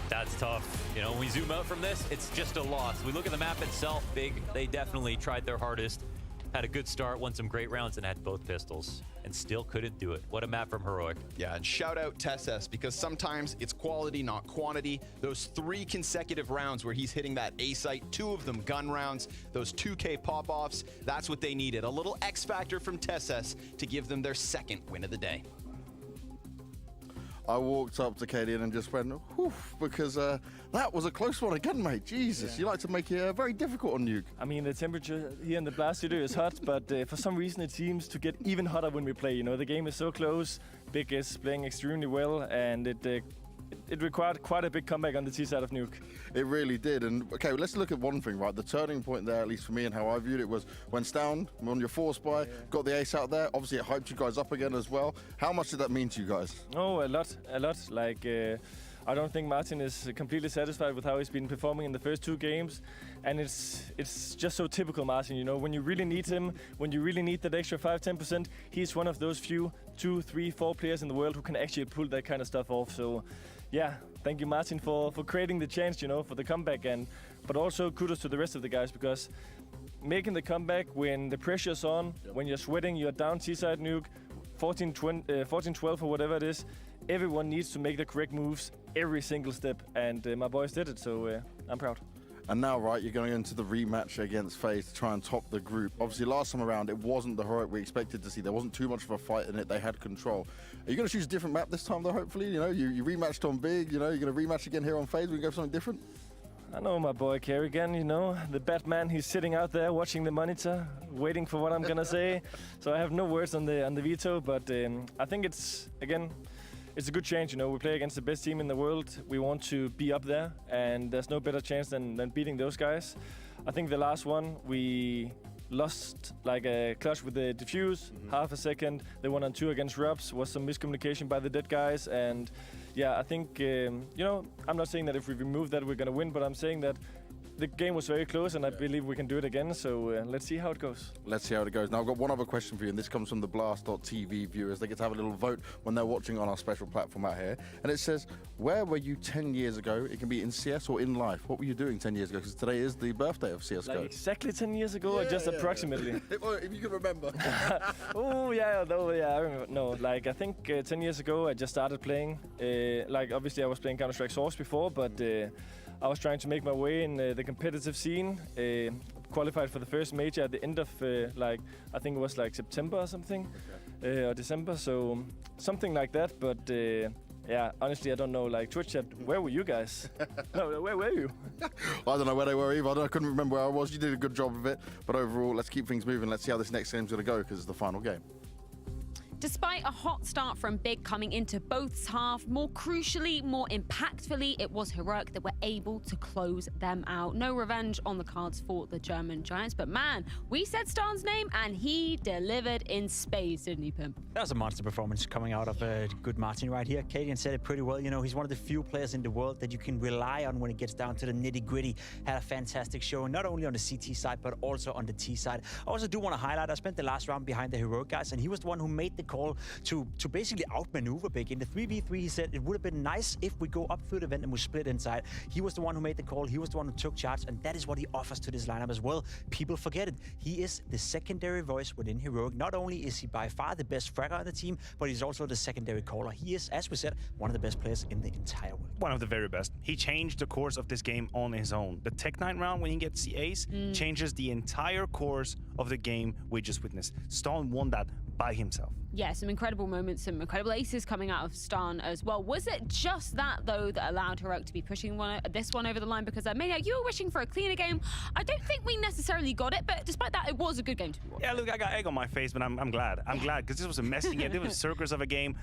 That's tough. You know, when we zoom out from this, it's just a loss. We look at the map itself, Big, they definitely tried their hardest, had a good start, won some great rounds, and had both pistols, and still couldn't do it. What a map from Heroic. Yeah, and shout out Tesses, because sometimes it's quality, not quantity. Those 3 consecutive rounds where he's hitting that A site, 2 of them gun rounds, those 2K pop-offs, that's what they needed. A little X factor from Tesses to give them their 2nd win of the day. I walked up to Cadian and just went, whew, because that was a close one again, mate. Jesus, you like to make it very difficult on Nuke. I mean, the temperature here in the Blast Studio is hot, but for some reason it seems to get even hotter when we play. You know, the game is so close, Big is playing extremely well, and it required quite a big comeback on the T side of Nuke. It really did. And okay, let's look at one thing, right? The turning point there, at least for me and how I viewed it, was when Stown on your force buy, got the ace out there. Obviously, it hyped you guys up again as well. How much did that mean to you guys? Oh, a lot. Like, I don't think Martin is completely satisfied with how he's been performing in the first 2 games. And it's just so typical Martin, you know, when you really need him, when you really need that extra 5-10%, he's one of those few 2, 3, 4 players in the world who can actually pull that kind of stuff off. So, yeah, thank you, Martin, for creating the chance, you know, for the comeback. But also kudos to the rest of the guys, because making the comeback when the pressure's on, when you're sweating, you're down T-side Nuke, 14-12 or whatever it is, everyone needs to make the correct moves every single step. And my boys did it, so I'm proud. And now, right, you're going into the rematch against FaZe to try and top the group. Obviously, last time around, it wasn't the Heroic we expected to see. There wasn't too much of a fight in it. They had control. Are you going to choose a different map this time, though, hopefully? You know, you rematched on Big. You know, you're going to rematch again here on FaZe. We can go for something different? I know my boy Kerrigan, you know, the Batman, he's sitting out there watching the monitor, waiting for what I'm going to say. So I have no words on the veto, but I think it's a good chance, you know. We play against the best team in the world. We want to be up there, and there's no better chance than beating those guys. I think the last one, we lost like a clutch with the defuse, half a second. They won on 2 against Rubs, was some miscommunication by the dead guys. And yeah, I think, you know, I'm not saying that if we remove that, we're going to win, but I'm saying that the game was very close, and I believe we can do it again. So let's see how it goes. Let's see how it goes. Now, I've got one other question for you, and this comes from the Blast.tv viewers. They get to have a little vote when they're watching on our special platform out here. And it says, where were you 10 years ago? It can be in CS or in life. What were you doing 10 years ago? Because today is the birthday of CSGO. Like exactly 10 years ago, or just approximately? If you can remember. Oh, yeah, no, yeah, I remember. No, like, I think 10 years ago, I just started playing. Like, obviously, I was playing Counter-Strike Source before, but I was trying to make my way in the competitive scene. Qualified for the first major at the end of, like, I think it was like September or something, or December, so something like that. But yeah, honestly, I don't know. Like, Twitch chat, where were you guys? No, where were you? I don't know where they were either. I couldn't remember where I was. You did a good job of it. But overall, let's keep things moving. Let's see how this next game's going to go, because it's the final game. Despite a hot start from Big coming into both half, more crucially, more impactfully, it was Heroic that were able to close them out. No revenge on the cards for the German Giants, but man, we said Starn's name and he delivered in spades, didn't he, Pimp? That was a monster performance coming out of good Martin right here. Cadian said it pretty well. You know, he's one of the few players in the world that you can rely on when it gets down to the nitty-gritty. Had a fantastic show, not only on the CT side, but also on the T side. I also do want to highlight, I spent the last round behind the Heroic guys, and he was the one who made the call to basically outmaneuver Big. In the 3v3, he said it would have been nice if we go up through the vent and we split inside. He was the one who made the call. He was the one who took charge, and that is what he offers to this lineup as well. People forget it. He is the secondary voice within Heroic. Not only is he by far the best fragger on the team, but he's also the secondary caller. He is, as we said, one of the best players in the entire world. One of the very best. He changed the course of this game on his own. The Tech 9 round, when he gets the ace, changes the entire course of the game we just witnessed. Stone won that by himself. Yeah, some incredible moments, some incredible aces coming out of Starn as well. Was it just that, though, that allowed Heroic to be pushing this one over the line? Because Maniac, you were wishing for a cleaner game. I don't think we necessarily got it, but despite that, it was a good game to be watched. Yeah, look, I got egg on my face, but I'm glad. I'm glad, because this was a messy game. It was circus of a game.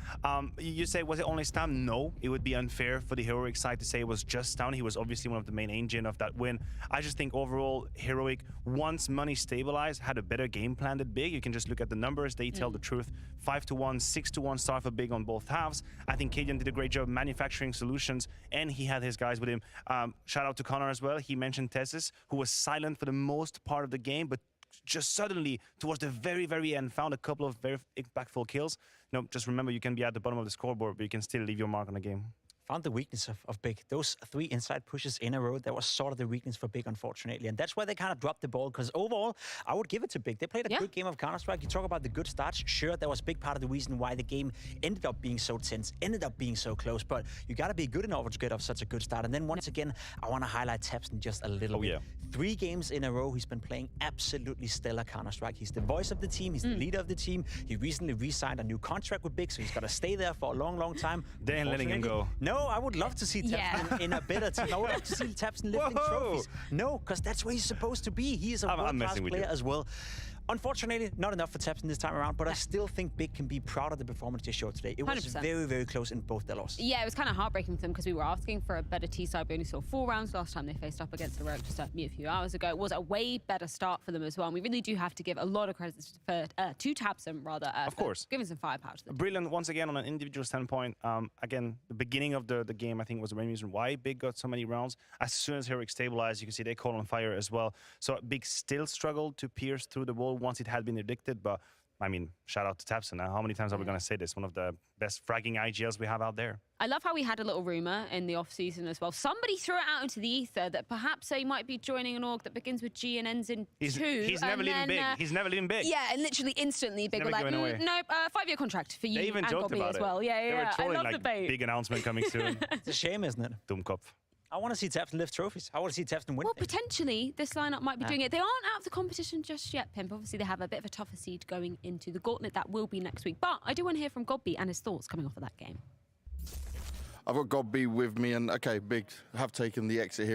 You say, was it only Stam? No, it would be unfair for the Heroic side to say it was just Stam. He was obviously one of the main engine of that win. I just think overall, Heroic, once money stabilized, had a better game plan than Big. You can just look at the numbers. They tell the truth. 5-1, 6-1 start for Big on both halves. I think Cadian did a great job manufacturing solutions, and he had his guys with him. Shout out to Connor as well. He mentioned Tessis, who was silent for the most part of the game, but just suddenly, towards the very, very end, found a couple of very impactful kills. You know, just remember, you can be at the bottom of the scoreboard, but you can still leave your mark on the game. Found the weakness of Big. Those 3 inside pushes in a row, that was sort of the weakness for Big, unfortunately. And that's why they kind of dropped the ball, because overall, I would give it to Big. They played a good game of Counter-Strike. You talk about the good starts. Sure, that was a big part of the reason why the game ended up being so tense, ended up being so close. But you got to be good in order to get off such a good start. And then once again, I want to highlight Tapson just a little bit. 3 games in a row, he's been playing absolutely stellar Counter-Strike. He's the voice of the team. He's the leader of the team. He recently re-signed a new contract with Big, so he's got to stay there for a long, long time. They ain't letting him go. No, I would love to see Tapson in a better team. I would love to see Tapson lifting trophies. No, because that's where he's supposed to be. He is a world-class player as well. Unfortunately, not enough for Tapson this time around, but I still think Big can be proud of the performance they showed today. It was 100%. very, very close in both their losses. Yeah, it was kind of heartbreaking for them because we were asking for a better T-side. We only saw 4 rounds last time they faced up against Heroic just a few hours ago. It was a way better start for them as well. And we really do have to give a lot of credit to Tapson, rather. Of course. Giving some firepower to them. Brilliant, once again, on an individual standpoint. Again, the beginning of the game, I think, was the main reason why Big got so many rounds. As soon as Heroic stabilized, you can see they caught on fire as well. So Big still struggled to pierce through the wall once it had been addicted. But I mean, shout out to Tapson. How many times are we going to say this? One of the best fragging IGLs we have out there. I love how we had a little rumor in the off-season as well. Somebody threw it out into the ether that perhaps they might be joining an org that begins with G and ends in 2. He's never leaving Big. He's never leaving Big. Yeah, and literally instantly Big were like, no, 5-year contract for you they even and joked Gobby about as it. well. Yeah, they were trolling, I love like, the bait. big announcement coming soon. It's a shame, isn't it? Dummkopf. I want to see Tapson lift trophies. I want to see Tapson win. Well, potentially, this lineup might be doing it. They aren't out of the competition just yet, Pimp. Obviously, they have a bit of a tougher seed going into the gauntlet. That will be next week. But I do want to hear from Gobby and his thoughts coming off of that game. I've got Gobby with me, and okay, Big have taken the exit here.